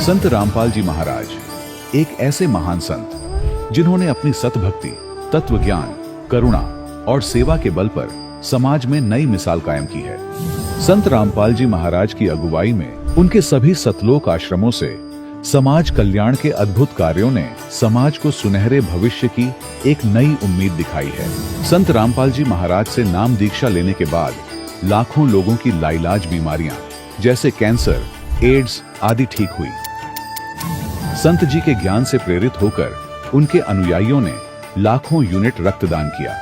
संत रामपाल जी महाराज एक ऐसे महान संत जिन्होंने अपनी सतभक्ति, तत्व ज्ञान, करुणा और सेवा के बल पर समाज में नई मिसाल कायम की है। संत रामपाल जी महाराज की अगुवाई में उनके सभी सतलोक आश्रमों से समाज कल्याण के अद्भुत कार्यों ने समाज को सुनहरे भविष्य की एक नई उम्मीद दिखाई है। संत रामपाल जी महाराज से नाम दीक्षा लेने के बाद लाखों लोगों की लाइलाज बीमारियां जैसे कैंसर, एड्स आदि ठीक हुई। संत जी के ज्ञान से प्रेरित होकर उनके अनुयायियों ने लाखों यूनिट रक्तदान किया।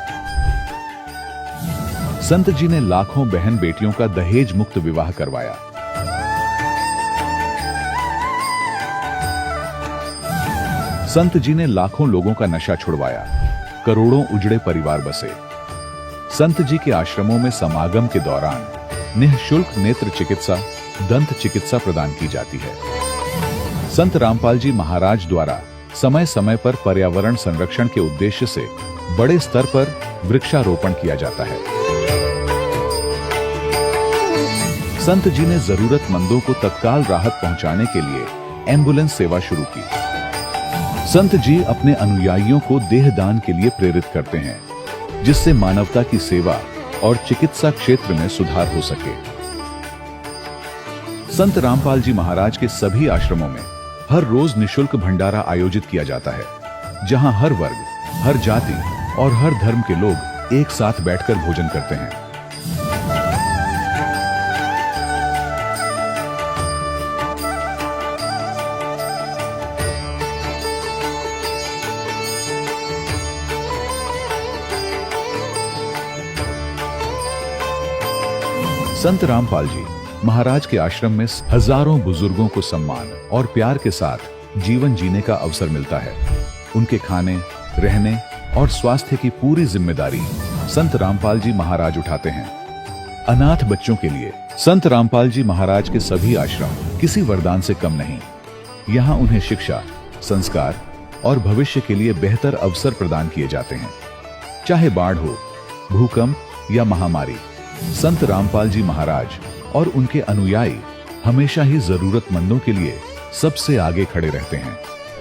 संत जी ने लाखों बहन बेटियों का दहेज मुक्त विवाह करवाया। संत जी ने लाखों लोगों का नशा छुड़वाया, करोड़ों उजड़े परिवार बसे। संत जी के आश्रमों में समागम के दौरान निःशुल्क नेत्र चिकित्सा, दंत चिकित्सा प्रदान की जाती है। संत रामपाल जी महाराज द्वारा समय समय पर पर्यावरण संरक्षण के उद्देश्य से बड़े स्तर पर वृक्षारोपण किया जाता है। संत जी ने जरूरतमंदों को तत्काल राहत पहुंचाने के लिए एम्बुलेंस सेवा शुरू की। संत जी अपने अनुयायियों को देहदान के लिए प्रेरित करते हैं, जिससे मानवता की सेवा और चिकित्सा क्षेत्र में सुधार हो सके। संत रामपाल जी महाराज के सभी आश्रमों में हर रोज निःशुल्क भंडारा आयोजित किया जाता है, जहां हर वर्ग, हर जाति और हर धर्म के लोग एक साथ बैठकर भोजन करते हैं। संत रामपाल जी महाराज के आश्रम में हजारों बुजुर्गों को सम्मान और प्यार के साथ जीवन जीने का अवसर मिलता है। उनके खाने, रहने और स्वास्थ्य की पूरी जिम्मेदारी संत रामपाल जी महाराज उठाते हैं। अनाथ बच्चों के लिए संत रामपाल जी महाराज के सभी आश्रम किसी वरदान से कम नहीं। यहाँ उन्हें शिक्षा, संस्कार और भविष्य के लिए बेहतर अवसर प्रदान किए जाते हैं। चाहे बाढ़ हो, भूकंप या महामारी, संत रामपाल जी महाराज और उनके अनुयायी हमेशा ही जरूरतमंदों के लिए सबसे आगे खड़े रहते हैं।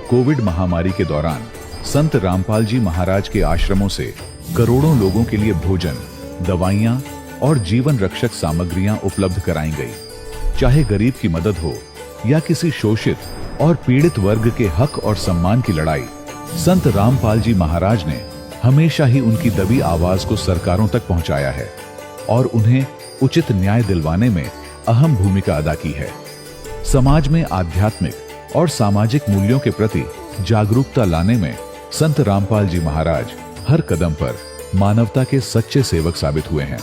कोविड महामारी के दौरान संत रामपाल जी महाराज के आश्रमों से करोड़ों लोगों के लिए भोजन, दवाइयां और जीवन रक्षक सामग्रियां उपलब्ध कराई गई। चाहे गरीब की मदद हो या किसी शोषित और पीड़ित वर्ग के हक और सम्मान की लड़ाई, संत रामपाल जी महाराज ने हमेशा ही उनकी दबी आवाज को सरकारों तक पहुंचाया है और उन्हें उचित न्याय दिलवाने में अहम भूमिका अदा की है। समाज में आध्यात्मिक और सामाजिक मूल्यों के प्रति जागरूकता लाने में संत रामपाल जी महाराज हर कदम पर मानवता के सच्चे सेवक साबित हुए हैं।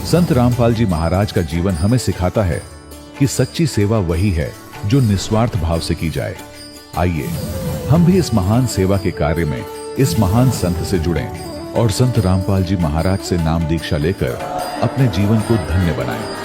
संत रामपाल जी महाराज का जीवन हमें सिखाता है कि सच्ची सेवा वही है जो निस्वार्थ भाव से की जाए। आइए हम भी इस महान सेवा के कार्य में इस महान संत से जुड़ें और संत रामपाल जी महाराज से नाम दीक्षा लेकर अपने जीवन को धन्य बनाएं।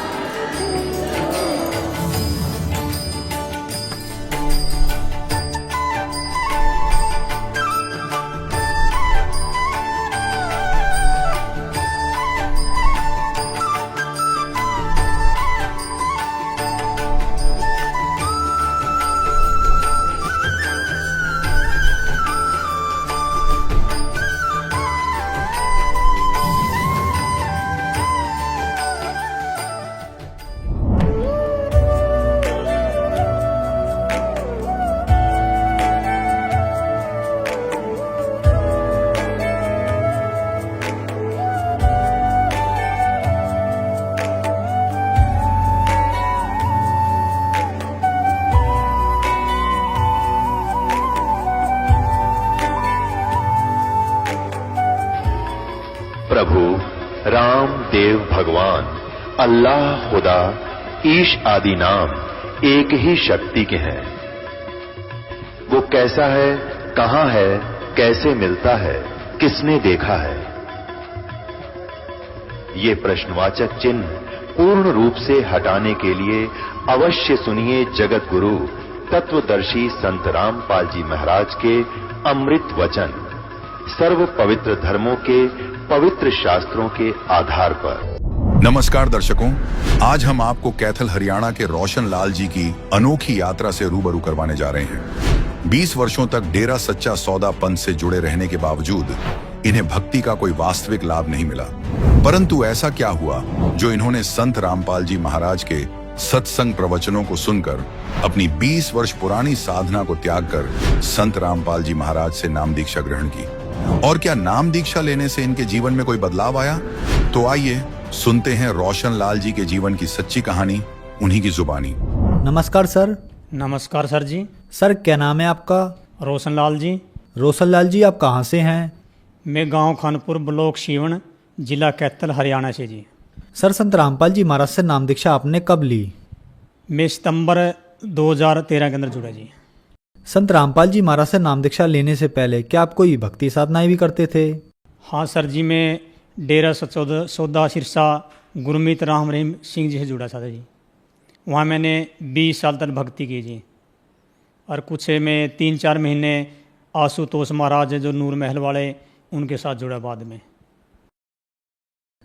प्रभु राम, देव, भगवान, अल्लाह, खुदा, ईश आदि नाम एक ही शक्ति के हैं। वो कैसा है, कहां है, कैसे मिलता है, किसने देखा है? ये प्रश्नवाचक चिन्ह पूर्ण रूप से हटाने के लिए अवश्य सुनिए जगत गुरु तत्वदर्शी संत रामपाल जी महाराज के अमृत वचन, सर्व पवित्र धर्मों के पवित्र शास्त्रों के आधार पर। नमस्कार दर्शकों, आज हम आपको कैथल हरियाणा के रोशन लाल जी की अनोखी यात्रा से रूबरू करवाने जा रहे हैं। 20 वर्षों तक डेरा सच्चा सौदा पंथ से जुड़े रहने के बावजूद इन्हें भक्ति का कोई वास्तविक लाभ नहीं मिला, परंतु ऐसा क्या हुआ जो इन्होंने संत रामपाल जी महाराज के सत्संग प्रवचनों को सुनकर अपनी 20 वर्ष पुरानी साधना को त्याग कर संत रामपाल जी महाराज से नाम दीक्षा ग्रहण की। और क्या नाम दीक्षा लेने से इनके जीवन में कोई बदलाव आया? तो आइए सुनते हैं रोशन लाल जी के जीवन की सच्ची कहानी, उन्हीं की जुबानी। नमस्कार सर। नमस्कार सर जी। सर क्या नाम है आपका? रोशन लाल जी। रोशन लाल जी, आप कहाँ से हैं? मैं गांव खानपुर, ब्लॉक सीवण, जिला कैथल, हरियाणा से जी। सर संत रामपाल जी महाराज से नाम दीक्षा आपने कब ली? मैं सितंबर 2013 के अंदर जुड़ा जी। संत रामपाल जी महाराज से नाम दीक्षा लेने से पहले क्या आप कोई भक्ति साधनाएं भी करते थे? हाँ सर जी, मैं डेरा सच्चा सौदा सिरसा गुरमीत राम रहीम सिंह जी से जुड़ा था जी। वहाँ मैंने 20 साल तक भक्ति की जी। और कुछ मैं 3-4 महीने आशुतोष महाराज जो नूर महल वाले, उनके साथ जुड़ा बाद में।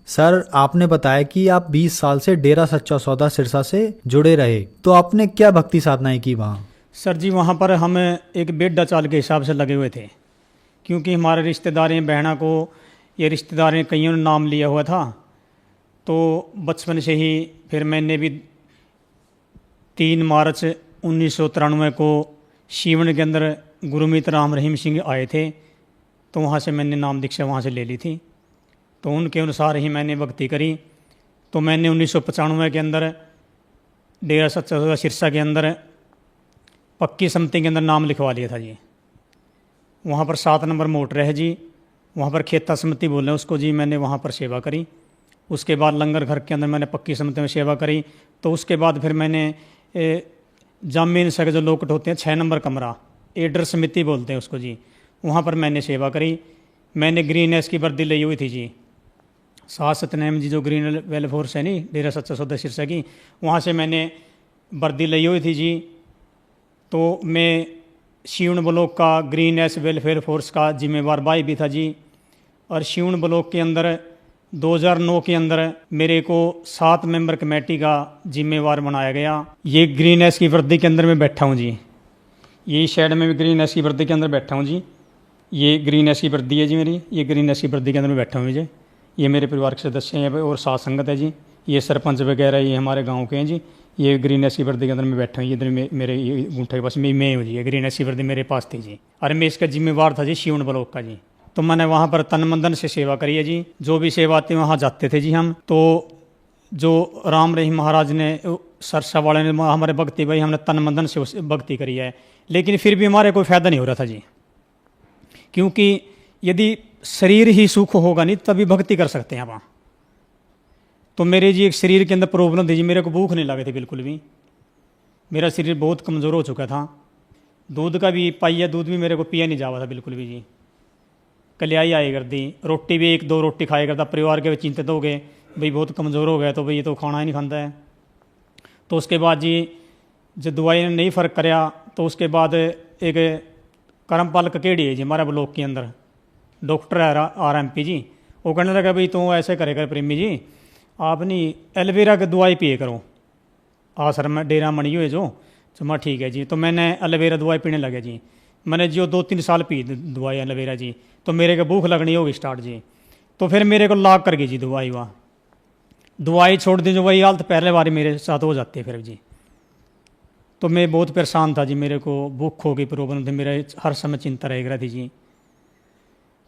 सर आपने बताया कि आप 20 साल से डेरा सच्चा सौदा सिरसा से जुड़े रहे, तो आपने क्या भक्ति साधनाएं की वहाँ? सर जी वहाँ पर हम एक बेड्डा चाल के हिसाब से लगे हुए थे, क्योंकि हमारे रिश्तेदारें बहना को ये रिश्तेदारें कईयों ने नाम लिया हुआ था। तो बचपन से ही फिर मैंने भी 3 मार्च 1993 को सीवण के अंदर गुरमीत राम रहीम सिंह आए थे, तो वहाँ से मैंने नाम दीक्षा वहाँ से ले ली थी। तो उनके अनुसार ही मैंने भक्ति करी। तो मैंने 1995 के अंदर डेरा सच्चा सौदा सिरसा के अंदर पक्की समिति के अंदर नाम लिखवा लिया था जी। वहाँ पर 7 नंबर मोटर है जी, वहाँ पर खेता समिति बोल रहे हैं उसको जी। मैंने वहाँ पर सेवा करी। उसके बाद लंगर घर के अंदर मैंने पक्की समिति में सेवा करी। तो उसके बाद फिर मैंने जामीन सके जो लोकट होते हैं 6 नंबर कमरा, एडर समिति बोलते हैं उसको जी, वहाँ पर मैंने सेवा करी। मैंने ग्रीन एस की वर्दी ली हुई थी जी। सात सतनाम जी जो ग्रीन वेल फोर्स है नहीं, डेरा सच्चा सौदा सिरसा की, वहाँ से मैंने वर्दी ली हुई थी जी। तो मैं सीवण ब्लॉक का ग्रीन एस वेलफेयर फोर्स का जिम्मेवार भाई भी था जी। और सीवण ब्लॉक के अंदर 2009 के अंदर मेरे को 7 मेंबर कमेटी का जिम्मेवार बनाया गया। ये ग्रीन एस की वर्दी के अंदर मैं बैठा हूँ जी। यही साइड में भी ग्रीन एस की वर्दी के अंदर बैठा हूँ जी। ये ग्रीन एस की वर्दी है जी मेरी। ये ग्रीन एस की वर्दी के अंदर मैं बैठा हूँ जी। ये मेरे परिवार के सदस्य हैं और साथ संगत है जी। ये सरपंच वगैरह ये हमारे गांव के हैं जी। ये ग्रीन एस की वर्दी के अंदर मैं बैठा हूँ। इधर मेरे अंगूठे के पास मैं हूँ जी। ये ग्रीन एस की वर्दी मेरे पास थी जी। और मैं इसका जिम्मेवार था जी सीवण ब्लॉक का जी। तो मैंने वहाँ पर तन मन से सेवा करी है जी। जो भी सेवा आती वहाँ जाते थे जी हम। तो जो राम रहीम महाराज ने, सरसा वाले ने, हमारे भक्ति भाई, हमने तन मन से भक्ति करी है। लेकिन फिर भी हमारे कोई फ़ायदा नहीं हो रहा था जी, क्योंकि यदि शरीर ही सुख होगा नहीं तभी भक्ति कर सकते हैं आप। तो मेरे जी एक शरीर के अंदर प्रॉब्लम थी जी। मेरे को भूख नहीं लगे थे बिल्कुल भी। मेरा शरीर बहुत कमज़ोर हो चुका था। दूध का भी पाइया दूध भी मेरे को पिया नहीं जावा था बिल्कुल भी जी। कलियाई आई कर दी। रोटी भी 1-2 रोटी खाया करता। परिवार के चिंतित हो गए, भाई बहुत कमज़ोर हो गया तो भाई ये तो खाना ही नहीं खाता है। तो उसके बाद जी जब दवाई ने नहीं फ़र्क कराया, तो उसके बाद एक करमपाल ककेड़ी है जी हमारे ब्लॉक के अंदर, डॉक्टर है RMP जी। वो कहने लगा भाई तो ऐसे करे कर प्रेमी जी, आप नहीं एलोवेरा की दवाई पिए करो। सर मैं डेरा मणी हुए जो मैं ठीक है जी। तो मैंने एलोवेरा दवाई पीने लगे जी। मैंने जो 2-3 साल पी दवाई एलोवेरा जी। तो मेरे को भूख लगनी होगी स्टार्ट जी। तो फिर मेरे को लाग कर गई जी दवाई। वहाँ दवाई छोड़ दी जो वही हालत पहले बारी मेरे साथ हो जाती है फिर जी। तो मैं बहुत परेशान था जी। मेरे को भूख हो गई, प्रॉब्लम थी, मेरे हर समय चिंता रह रही थी जी।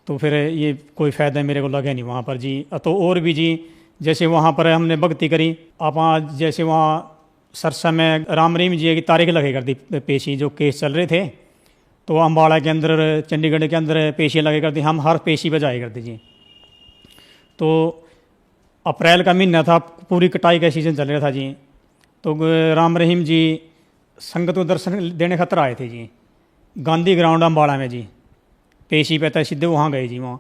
तो फिर ये कोई फ़ायदा मेरे को लगा नहीं वहाँ पर जी। तो और भी जी, जैसे वहाँ पर हमने भक्ति करी आप, जैसे वहाँ सरसा में राम रहीम जी की तारीख लगे करती पेशी, जो केस चल रहे थे। तो अम्बाड़ा के अंदर, चंडीगढ़ के अंदर पेशियाँ लगे करती। हम हर पेशी पर जाए करते जी। तो अप्रैल का महीना था, पूरी कटाई का सीज़न चल रहा था जी। तो राम रहीम जी संगत को दर्शन देने खातर आए थे जी, गांधी ग्राउंड अम्बाड़ा में जी। पेशी पे था, सीधे वहाँ गए जी। वहाँ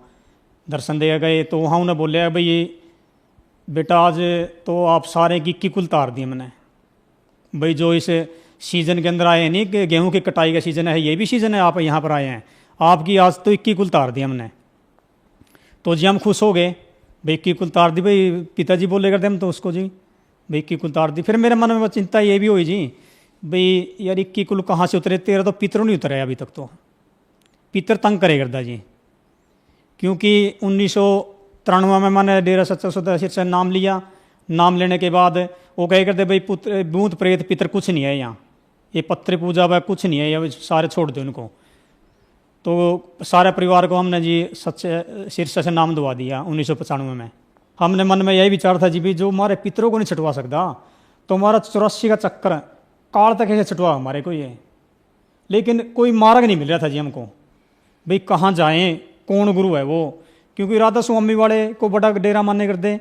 दर्शन दे गए तो वहाँ उन्हें बोले भाई बेटा आज तो आप सारे की कुल तार दिए मैंने भाई। जो इस सीज़न के अंदर आए नहीं कि गेहूं की कटाई का सीज़न है, ये भी सीज़न है, आप यहाँ पर आए हैं, आपकी आज तो 21 कुल तार दिया हमने। तो जी हम खुश हो गए। भाई इक्की कुल तार दी, भाई पिताजी बोले करते हम तो उसको जी, भाई इक्की कुल तार दी। फिर मेरे मन में चिंता ये भी हुई जी, भाई यार इक्की कुल कहाँ से उतरे, तेरा तो पितर नहीं उतरे अभी तक, तो पितर तंग करे करता जी। क्योंकि 1993 में मैंने डेरा सच्चा सौदा सिर से नाम लिया। नाम लेने के बाद वो कहे करते भाई पुत्र भूत प्रेत पितर कुछ नहीं है यहाँ, ये पत्र पूजा वह कुछ नहीं है, ये सारे छोड़ दो उनको। तो सारे परिवार को हमने जी सच्चे शीर्ष से नाम दवा दिया 1995 में। हमने मन में यही विचार था जी भी जो हमारे पितरों को नहीं छुटवा सकता तो हमारा 84 का चक्कर काल तक कैसे छुटवा हमारे को ये। लेकिन कोई मार्ग नहीं मिल रहा था जी हमको, भाई कहाँ जाएं, कौन गुरु है वो। क्योंकि राधा स्वामी वाले को बड़ा डेरा मानने करते,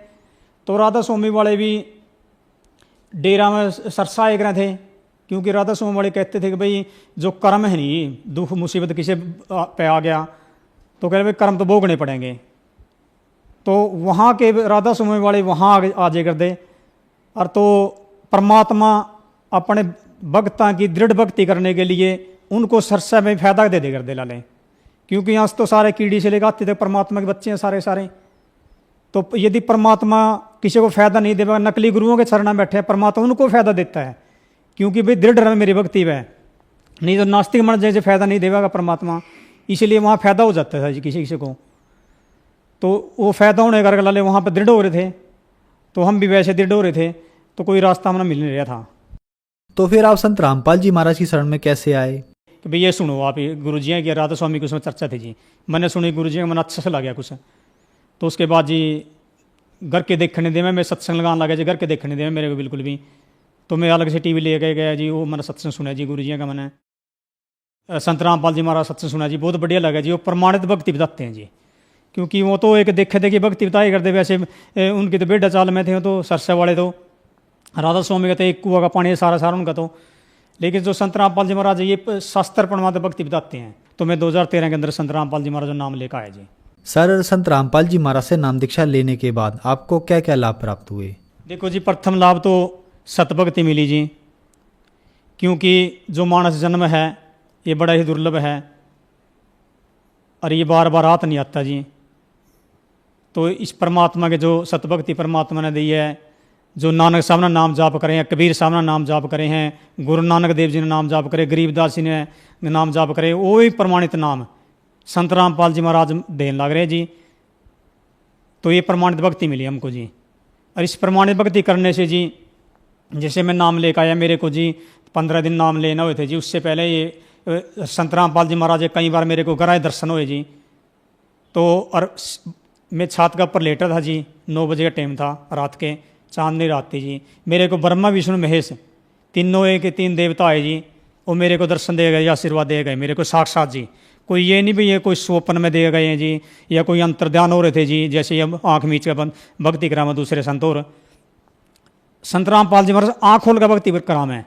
तो राधा स्वामी वाले भी डेरा में सरसाए कर थे। क्योंकि राधा स्वामी वाले कहते थे कि भाई जो कर्म है नहीं, दुख मुसीबत किसी पे आ गया तो कह रहे भाई कर्म तो भोगने पड़ेंगे। तो वहाँ के राधा स्वामी वाले वहाँ आ जाए कर दे, और तो परमात्मा अपने भक्तां की दृढ़ भक्ति करने के लिए उनको सरसा में फायदा दे कर दे लाले। क्योंकि यहाँ तो सारे कीड़ी से लेकर आते थे परमात्मा के बच्चे हैं सारे सारे। तो यदि परमात्मा किसी को फायदा नहीं देगा, नकली गुरुओं के चरण में बैठे हैं, परमात्मा उनको फायदा देता है। क्योंकि भाई दृढ़ रहे मेरी भक्ति वह, नहीं तो नास्तिक मन जैसे फायदा नहीं देगा परमात्मा, इसलिए वहाँ फायदा हो जाता था जी किसी किसी को। तो वो फायदा होने करके लाले वहाँ पर दृढ़ हो रहे थे, तो हम भी वैसे दृढ़ हो रहे थे, तो कोई रास्ता हमें मिल नहीं रहा था। तो फिर आप संत रामपाल जी महाराज की शरण में कैसे आए? कि भाई ये सुनो आप, गुरु जी हैं कि राधा स्वामी की उसमें चर्चा थी जी, मैंने सुनी गुरु जी का मन अच्छा से लगा कुछ। तो उसके बाद जी घर के देखने दे मैं सत्संग लगाने लगा जी, घर के देखने दे मेरे को बिल्कुल भी। तो मैं अलग से टीवी ले गया जी, वो मैंने सत्संग सुना जी गुरु जी का। मैंने संत रामपाल जी महाराज सत्संग सुना जी, बहुत बढ़िया लगा जी। वो प्रमाणित भक्ति बताते हैं जी, क्योंकि वो तो एक देखे थे कि भक्ति बताए करते, वैसे उनकी तो बेटा चाल में थे तो सरसे वाले, तो राधा स्वामी का तो एक कुआ का पानी सारा सारा उनका। तो लेकिन जो संत रामपाल जी महाराज ये शास्त्र प्रमाणित भक्ति बताते हैं, तो मैं 2013 के अंदर संत रामपाल जी महाराज नाम लेकर आया जी। सर, संत रामपाल जी महाराज से नाम दीक्षा लेने के बाद आपको क्या क्या लाभ प्राप्त हुए? देखो जी, प्रथम लाभ तो सतभक्ति मिली जी। क्योंकि जो मानस जन्म है ये बड़ा ही दुर्लभ है और ये बार बार हाथ नहीं आता जी। तो इस परमात्मा के जो सतभक्ति परमात्मा ने दी है, जो नानक साहब ने नाम जाप करे हैं, कबीर साहब ने नाम जाप करे हैं, गुरु नानक देव जी ने नाम जाप करे, गरीबदास जी ने नाम जाप करे, वो ही प्रमाणित नाम संत रामपाल जी महाराज देने लग रहे जी। तो ये प्रमाणित भक्ति मिली हमको जी। और इस प्रमाणित भक्ति करने से जी, जैसे मैं नाम लेकर आया, मेरे को जी 15 दिन नाम लेना हुए थे जी। उससे पहले ये संत रामपाल जी महाराज कई बार मेरे को गराए दर्शन हुए जी। तो और मैं छात का ऊपर लेटा था जी, 9 बजे का टाइम था रात के, चांदनी रात थी जी। मेरे को ब्रह्मा विष्णु महेश तीनों एक 3 देवता आए जी, वो मेरे को दर्शन दे गए, आशीर्वाद दे गए मेरे को साक्षात जी। कोई ये नहीं भी ये कोई स्वप्न में दे गए हैं जी, या कोई अंतर्ध्यान हो रहे थे जी, जैसे ये आँख मीच का भक्ति कराम दूसरे संत। और संत रामपाल जी महाराज आँख खोल का भक्ति कराम है।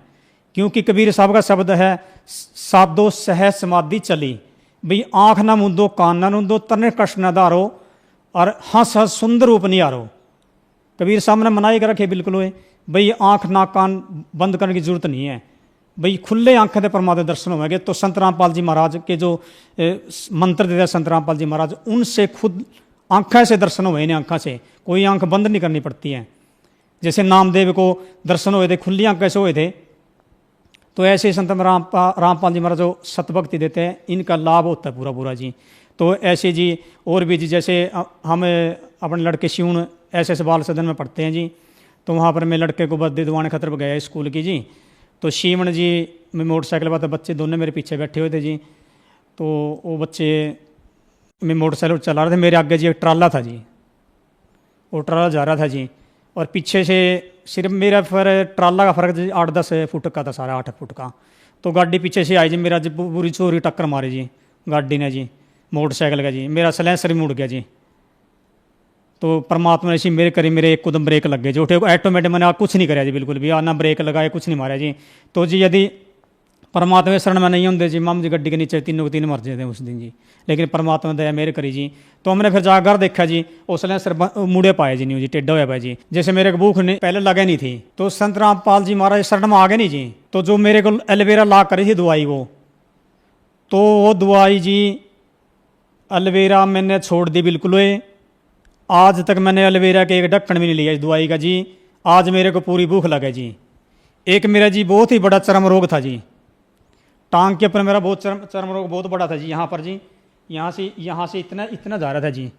क्योंकि कबीर साहब का शब्द है, साधो सहज समाधि चली, भाई आँख ना मुंदो कान ना मुंदो तने कष्ट न धारो और हंस हंस सुंदर रूप नहीं आरो। कबीर साहब ने मनाई कर रखे बिल्कुल हुए, भाई आँख नाक कान बंद करने की जरूरत नहीं है, भाई खुले आंखें से परमात्मा दर्शन होंगे। तो संत रामपाल जी महाराज के जो मंत्र देते संत रामपाल जी महाराज, उनसे खुद आंखें से दर्शन हुए, इन्हें आंखों से कोई आंख बंद नहीं करनी पड़ती है। जैसे नामदेव को दर्शन हुए थे खुली आंखें से हुए थे, तो ऐसे संत रामपाल जी महाराज जो सतभक्ति देते हैं, इनका लाभ होता है पूरा पूरा जी। तो ऐसे जी और भी जी, जैसे हम अपने लड़के शिवन ऐसे बाल सदन में पढ़ते हैं जी, तो वहाँ पर मैं लड़के को बर्दे दुआने खतर पर गया स्कूल की जी। तो शिवन जी मैं मोटरसाइकिल पर, बच्चे दोनों मेरे पीछे बैठे हुए थे जी। तो वो बच्चे मैं मोटरसाइकिल चला रहे थे, मेरे आगे जी एक ट्राला था जी, वो ट्राला जा रहा था जी, और पीछे से सिर्फ मेरा फिर ट्राला का फर्क जी 8-10 फुट का था, सारा 8 फुट का। तो गाड़ी पीछे से आई जी, मेरा जी पूरी चोरी टक्कर मारी जी गाड़ी ने जी, मोटरसाइकिल का जी, मेरा सलेंसर ही मुड़ गया जी। तो परमात्मा ने इसी मेरे करी, मेरे एक कदम ब्रेक लग गए जो उठे ऑटोमेटिक, मैंने कुछ नहीं कराया जी बिल्कुल भी, ना ब्रेक लगाया कुछ नहीं मारा जी। तो जी यदि परमात्मा शरण में नहीं होंगे जी, माम जी गड्डी के नीचे 3 मर जाते उस दिन जी। लेकिन परमात्मा दया मेरे करी जी। तो हमने फिर जाकर घर देखा जी, उस सर मुड़े पाए जी, नहीं जी टेढ़ा हुआ पाया जी, जैसे मेरे को भूख नहीं पहले लगे नहीं थी। तो संत रामपाल जी महाराज शरण में आ गए नहीं जी। तो जो मेरे को एलोवेरा ला करी थी दवाई, वो दवाई जी एलोवेरा मैंने छोड़ दी बिल्कुल। आज तक मैंने एलोवेरा के एक ढक्कन भी नहीं लिया इस दवाई का जी। आज मेरे को पूरी भूख लगे जी। एक मेरा जी बहुत ही बड़ा चर्म रोग था जी, टांग के ऊपर मेरा बहुत चर्म रोग बहुत बड़ा था जी। यहाँ पर जी यहाँ से इतना इतना जा रहा था जी।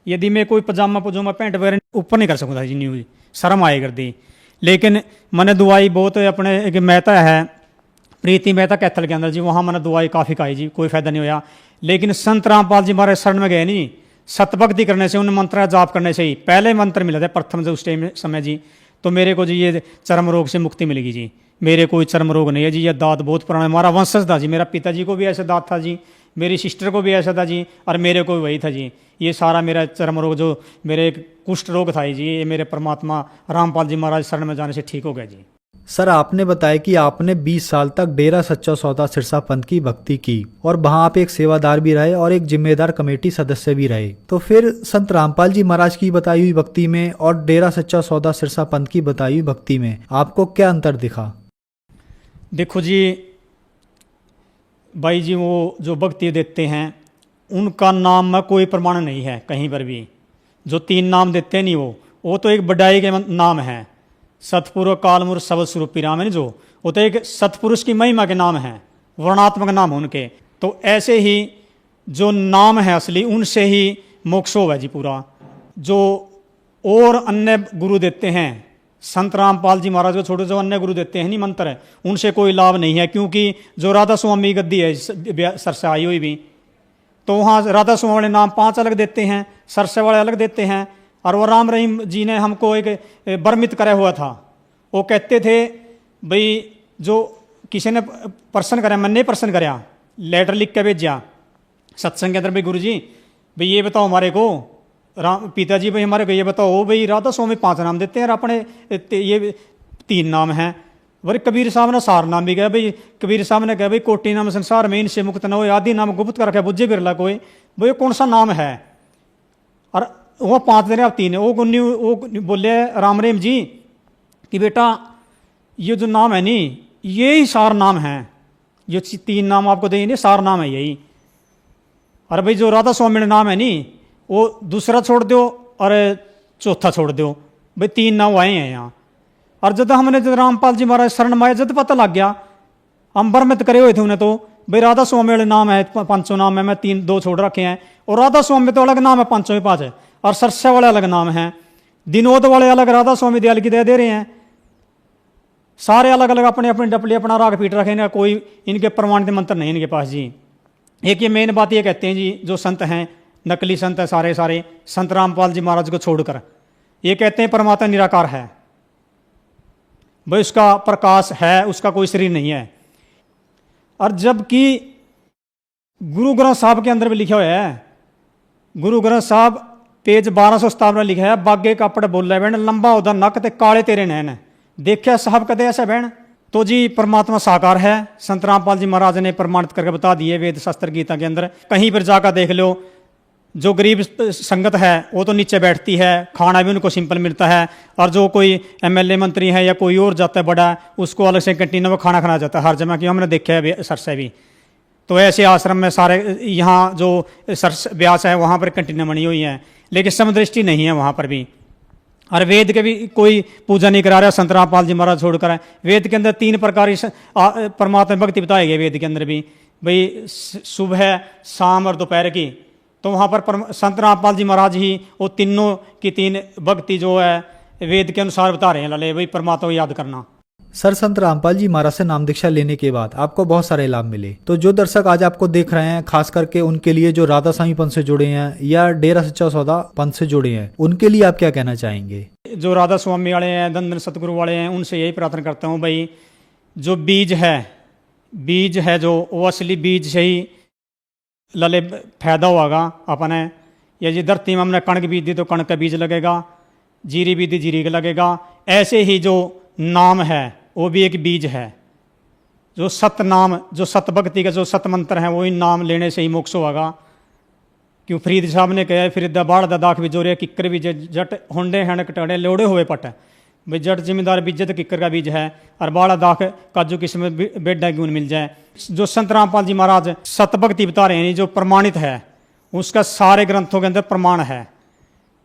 यदि मैं कोई पजामा पजामा पैंट वगैरह ऊपर नहीं कर सकता जी, न्यूज शर्म आए कर दी। लेकिन मैंने दवाई बहुत अपने एक मेहता है प्रीति मेहता कैथल के अंदर जी, वहाँ मैंने दवाई काफ़ी खाई जी, कोई फायदा नहीं होया। लेकिन संत रामपाल जी हमारे शरण में गए नहीं, सतभक्ति करने से, उन मंत्र जाप करने से ही पहले मंत्र मिला था प्रथम से उस टाइम समय जी, तो मेरे को जी ये चर्म रोग से मुक्ति मिलेगी जी। मेरे कोई चर्म रोग नहीं है जी। ये दांत बहुत पुराना, हमारा वंशज था जी, मेरा पिताजी को भी ऐसा दांत था जी, मेरी सिस्टर को भी ऐसा था जी, और मेरे को भी वही था जी। ये सारा मेरा चर्म रोग जो मेरे एक कुष्ठ रोग था जी, ये मेरे परमात्मा रामपाल जी महाराज शरण में जाने से ठीक हो गया जी। सर आपने बताया कि आपने 20 साल तक डेरा सच्चा सौदा सिरसा पंथ की भक्ति की और वहां आप एक सेवादार भी रहे और एक जिम्मेदार कमेटी सदस्य भी रहे। तो फिर संत रामपाल जी महाराज की बताई हुई भक्ति में और डेरा सच्चा सौदा सिरसा पंथ की बताई हुई भक्ति में आपको क्या अंतर दिखा? देखो जी भाई जी, वो जो भक्ति देते हैं उनका नाम में कोई प्रमाण नहीं है कहीं पर भी। जो 3 नाम देते नहीं वो तो एक बड़ाई के नाम है। सतपुर कालमूर सबल स्वरूपी राम है जो, वो तो एक सतपुरुष की महिमा के नाम है, वर्णात्मक नाम है उनके। तो ऐसे ही जो नाम है असली, उनसे ही मोक्ष होगा जी पूरा। जो और अन्य गुरु देते हैं, संत रामपाल जी महाराज को छोड़ो, जो अन्य गुरु देते हैं नहीं मंत्र है, उनसे कोई लाभ नहीं है। क्योंकि जो राधा स्वामी गद्दी है सरसे आई हुई भी, तो वहाँ राधा स्वामी वाले नाम 5 अलग देते हैं, सरसे वाले अलग देते हैं। और वो राम रहीम जी ने हमको एक बर्मित करा हुआ था। वो कहते थे भाई जो किसी ने प्रश्न कराया, मैंने प्रश्न कराया, लेटर लिख के भेजा सत्संग के अंदर, भाई गुरु जी भाई ये बताओ हमारे को, राम पिताजी भाई हमारे को ये बताओ, भाई राधा स्वामी 5 नाम देते हैं और अपने ये 3 नाम हैं। वही कबीर साहब ने 4 नाम भी कहा। भाई कबीर साहब ने कहा भाई कोटि नाम संसार में इनसे मुक्त न हो, आदि नाम गुप्त कर रखा बुझे बिरला कोई, भाई कौन सा नाम है? और वो 5 दे रहे आप 3 है। वो बोले राम रहीम जी कि बेटा ये जो नाम है नी, ये ही 4 नाम हैं, ये 3 नाम आपको देंगे 4 नाम है यही। और भाई जो राधा स्वामी ने नाम है नी, वो दूसरा छोड़ दो और चौथा छोड़ दो, भाई 3 नाम आए हैं यहाँ। और जब हमने जब रामपाल जी महाराज शरण में आए, जब पता लग गया, हम बरमित करे हुए थे उन्हें, तो भाई राधा स्वामी वाले नाम है 5 नाम है, मैं 2 छोड़ रखे हैं। और राधा स्वामी तो अलग नाम है 5 में 5 है, और सरसे वाले अलग नाम हैं, दिनोद वाले अलग, राधा स्वामी दयाल की दया दे रहे हैं। सारे अलग अलग अपने अपने डपली अपना राग पीट रखे हैं, कोई इनके प्रमाणित मंत्र नहीं इनके पास जी। एक ये मेन बात ये कहते हैं जी, जो संत हैं नकली संत है सारे संत रामपाल जी महाराज को छोड़कर, ये कहते हैं परमात्मा निराकार है, भाई उसका प्रकाश है, उसका कोई शरीर नहीं है। और जबकि गुरु ग्रंथ साहब के अंदर भी लिखा हुआ है, गुरु ग्रंथ साहब पेज 1257 में लिखा है, बागे कापड़ बोले बहन, लंबा उधर नक ते काले तेरे नैन, देखा साहब कदे ऐसा बहन। तो जी परमात्मा साकार है, संत रामपाल जी महाराज ने प्रमाणित करके बता दिए वेद शास्त्र गीता के अंदर। कहीं पर जाकर देख लो, जो गरीब संगत है वो तो नीचे बैठती है, खाना भी उनको सिंपल मिलता है, और जो कोई एमएलए मंत्री है या कोई और जाता है बड़ा, उसको अलग से कैंटीन में खाना खाना जाता है हर जगह की, हमने देखा है सरसे भी। तो ऐसे आश्रम में सारे, यहाँ जो सरस व्यास है वहाँ पर कैंटीनें बनी हुई हैं, लेकिन समदृष्टि नहीं है वहाँ पर भी। और वेद के भी कोई पूजा नहीं करा रहा संत रामपाल जी महाराज छोड़कर है। वेद के अंदर 3 प्रकार की परमात्मा भक्ति बताई गई वेद के अंदर भी, भाई सुबह शाम और दोपहर की। तो वहाँ पर संत रामपाल जी महाराज ही वो तीनों की 3 भक्ति जो है वेद के अनुसार बता रहे हैं, लले भाई परमात्मा को याद करना। सर संत रामपाल जी महाराज से नाम दीक्षा लेने के बाद आपको बहुत सारे लाभ मिले, तो जो दर्शक आज आपको देख रहे हैं, खास करके उनके लिए जो राधा स्वामी पंथ से जुड़े हैं या डेरा सच्चा सौदा पंथ से जुड़े हैं, उनके लिए आप क्या कहना चाहेंगे? जो राधा स्वामी वाले हैं, दंदन सतगुरु वाले हैं, उनसे यही प्रार्थना करता हूँ भाई, जो बीज है जो वो असली बीज से ही लले फायदा होगा अपने। या जी धरती में हमने कणक बीज दी तो कणक का बीज लगेगा, जीरी बीज दी जीरी का लगेगा। ऐसे ही जो नाम है वो भी एक बीज है, जो सत नाम, जो सत भक्ति का जो सत मंत्र है, वो इन नाम लेने से ही मोक्ष होगा। क्यों फरीद साहब ने कहा, फिर बाढ़ दा दाख भी जोरे किक्कर भी जट होंडे हैं कटाड़े लोड़े हुए पट, भाई जट जिम्मेदार बीज तो किक्कर का बीज है, और बाड़ा दाख काजू किस्म बेडा क्यों मिल जाए। जो संत रामपाल जी महाराज सत भक्ति बता रहे हैं, जो प्रमाणित है, उसका सारे ग्रंथों के अंदर प्रमाण है,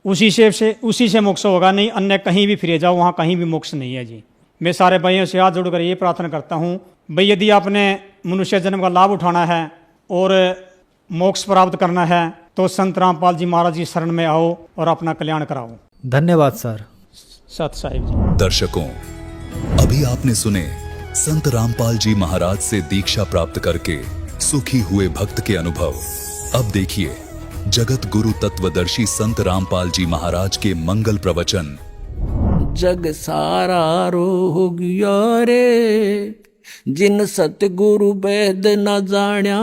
उसी से मोक्ष होगा, नहीं अन्य कहीं भी फिरे जाओ वहाँ कहीं भी मोक्ष नहीं है जी। मैं सारे भाइयों से हाथ जोड़कर ये प्रार्थना करता हूँ भाई, यदि आपने मनुष्य जन्म का लाभ उठाना है और मोक्ष प्राप्त करना है तो संत रामपाल जी महाराज की शरण में आओ और अपना कल्याण कराओ। धन्यवाद सर। सत साहिब जी। दर्शकों, अभी आपने सुने संत रामपाल जी महाराज से दीक्षा प्राप्त करके सुखी हुए भक्त के अनुभव। अब देखिए जगत गुरु तत्वदर्शी संत रामपाल जी महाराज के मंगल प्रवचन। जग सारा रोग यारे, जिन सतगुरु वेद न जाण्या,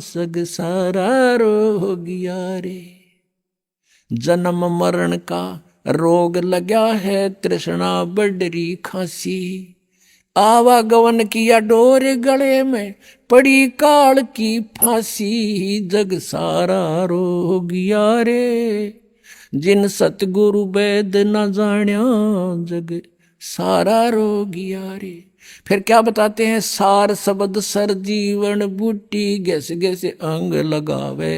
सग सारा रोग यारे। जन्म मरण का रोग लग्या है, तृष्णा बडरी खांसी। आवागवन किया डोर, गले में पड़ी काल की फांसी। जग सारा रोग यारे, जिन सतगुरु वेद न जाण्या, जग सारा रोग यारे। फिर क्या बताते हैं, सार शब्द सर जीवन बूटी, गैस गैस अंग लगावे।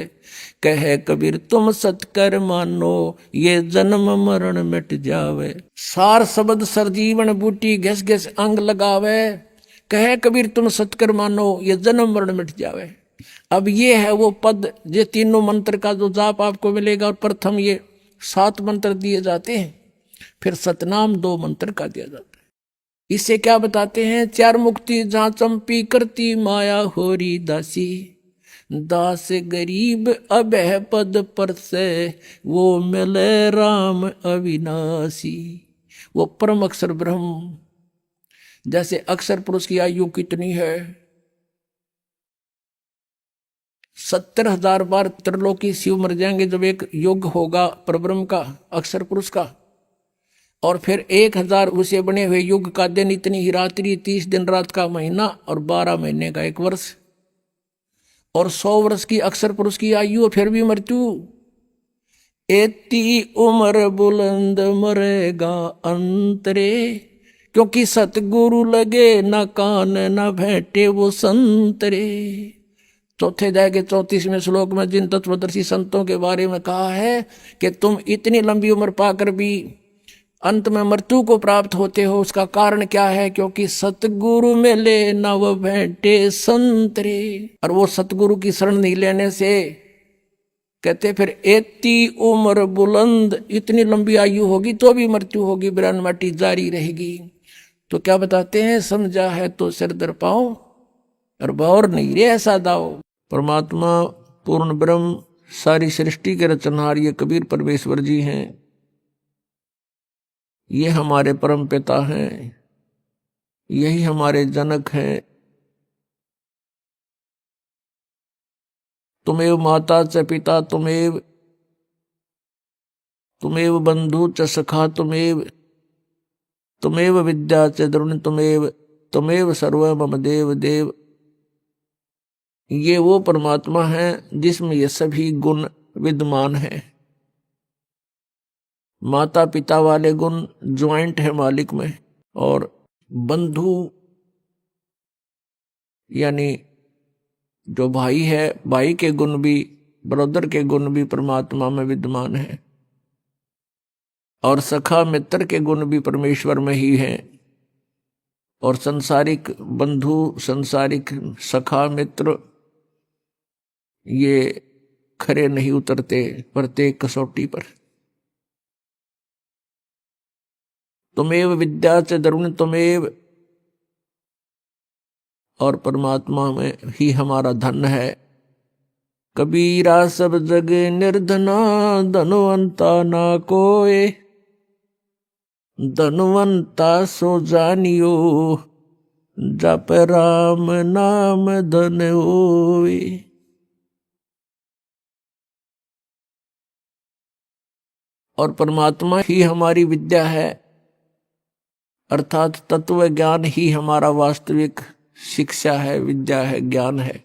कहे कबीर तुम सत्कर मानो, ये जन्म मरण मिट जावे। सार शब्द सर जीवन बूटी, गैस गैस अंग लगावे। कहे कबीर तुम सत्कर मानो, ये जन्म मरण मिट जावे। अब ये है वो पद, ये तीनों मंत्र का जो जाप आपको मिलेगा। और प्रथम ये 7 मंत्र दिए जाते हैं, फिर सतनाम 2 मंत्र का दिया जाता है। इसे क्या बताते हैं, 4 मुक्ति जहां चंपी करती, माया होरी दासी। दास गरीब अभय पद पर से, वो मिले राम अविनाशी। वो परम अक्षर ब्रह्म। जैसे अक्षर पुरुष की आयु कितनी है, 70,000 बार त्रिलोकी शिव मर जाएंगे जब एक युग होगा परब्रह्म का, अक्षर पुरुष का। और फिर 1000 उसे बने हुए युग का दिन, इतनी ही रात्रि, 30 दिन रात का महीना, और 12 महीने का 1 वर्ष। और 100 वर्ष की अक्षर पुरुष की आयु, फिर भी मृत्यु। एती उम्र बुलंद मरेगा अंतरे, क्योंकि सतगुरु लगे न कान न भेंटे वो संतरे। चौथे अध्याय के 34वें श्लोक में जिन तत्वदर्शी संतों के बारे में कहा है कि तुम इतनी लंबी उम्र पाकर भी अंत में मृत्यु को प्राप्त होते हो, उसका कारण क्या है, क्योंकि सतगुरु मिले नव भेंटे संतरे। और वो सतगुरु की शरण नहीं लेने से, कहते फिर एती उम्र बुलंद, इतनी लंबी आयु होगी तो भी मृत्यु होगी, बिरान माटी जारी रहेगी। तो क्या बताते हैं, समझा है तो सिर दर पाओ, और बौर नहीं रे ऐसा दाओ। परमात्मा पूर्ण ब्रह्म सारी सृष्टि के रचनहार ये कबीर परमेश्वर जी हैं। ये हमारे परम पिता हैं, यही हमारे जनक हैं। तुमेव माता च पिता तुमेव, तुमेव बंधु च सखा तुमेव, तुमेव विद्या च द्रोण तुमेव, तुमेव सर्व मम देव देव। ये वो परमात्मा है जिसमें ये सभी गुण विद्यमान हैं। माता पिता वाले गुण ज्वाइंट है मालिक में, और बंधु यानी जो भाई है, भाई के गुण भी, ब्रदर के गुण भी परमात्मा में विद्यमान है। और सखा मित्र के गुण भी परमेश्वर में ही हैं। और संसारिक बंधु, संसारिक सखा मित्र, ये खरे नहीं उतरते प्रत्येक कसौटी पर। तुमेव विद्या च द्रोण तुमेव, और परमात्मा में ही हमारा धन है। कबीरा सब जग निर्धना, धनवंता ना कोय, धनवंता सो जानियो, जप राम नाम धन होए। और परमात्मा ही हमारी विद्या है, अर्थात तत्व ज्ञान ही हमारा वास्तविक शिक्षा है, विद्या है, ज्ञान है।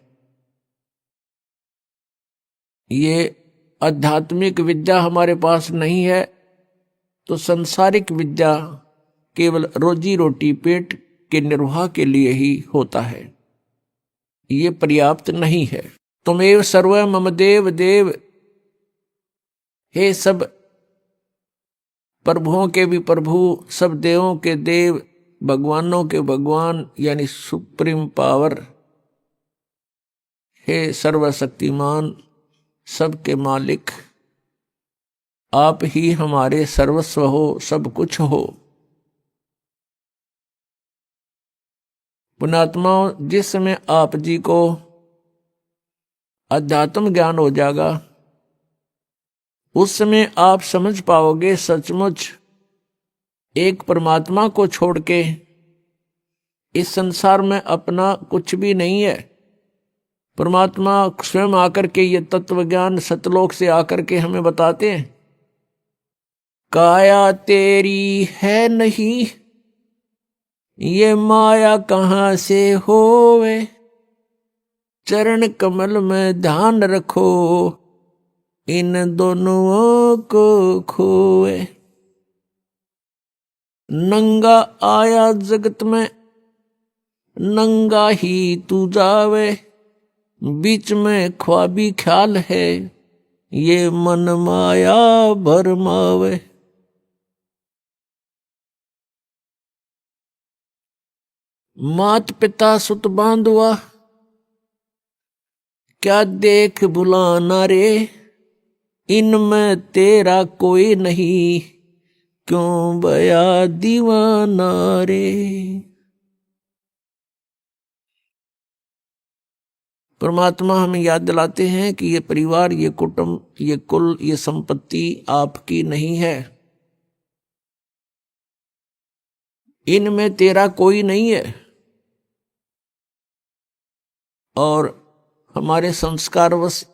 ये आध्यात्मिक विद्या हमारे पास नहीं है तो संसारिक विद्या केवल रोजी रोटी, पेट के निर्वाह के लिए ही होता है, ये पर्याप्त नहीं है। तुमेव सर्व मम देव देव, हे सब प्रभुओं के भी प्रभु, सब देवों के देव, भगवानों के भगवान यानी सुप्रीम पावर। हे सर्वशक्तिमान, सबके मालिक, आप ही हमारे सर्वस्व हो, सब कुछ हो। पुण्यात्माओं, जिस समय आप जी को अध्यात्म ज्ञान हो जाएगा, उस समय आप समझ पाओगे सचमुच एक परमात्मा को छोड़ के इस संसार में अपना कुछ भी नहीं है। परमात्मा स्वयं आकर के ये तत्व ज्ञान सतलोक से आकर के हमें बताते हैं, काया तेरी है नहीं, ये माया कहाँ से होवे, चरण कमल में ध्यान रखो, इन दोनों को खोए। नंगा आया जगत में, नंगा ही तू जावे, बीच में ख्वाबी ख्याल है, ये मन माया भरमावे। मात पिता सुत बांधवा, क्या देख बुलाना रे, इनमें तेरा कोई नहीं, क्यों बया दीवाना रे। परमात्मा हमें याद दिलाते हैं कि ये परिवार, ये कुटुंब, ये कुल, ये संपत्ति आपकी नहीं है, इनमें तेरा कोई नहीं है। और हमारे संस्कारवश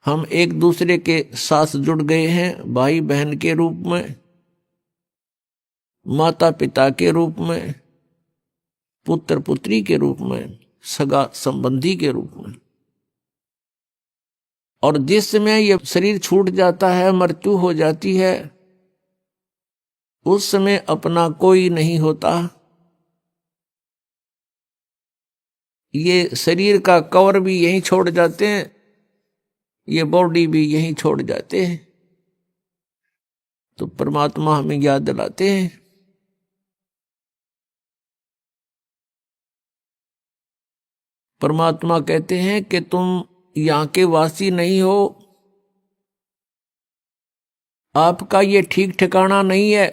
हम एक दूसरे के साथ जुड़ गए हैं, भाई बहन के रूप में, माता पिता के रूप में, पुत्र पुत्री के रूप में, सगा संबंधी के रूप में। और जिस समय ये शरीर छूट जाता है, मृत्यु हो जाती है, उस समय अपना कोई नहीं होता। ये शरीर का कवर भी यहीं छोड़ जाते हैं, ये बॉडी भी यहीं छोड़ जाते हैं। तो परमात्मा हमें याद दिलाते हैं, परमात्मा कहते हैं कि तुम यहां के वासी नहीं हो, आपका ये ठीक ठिकाना नहीं है,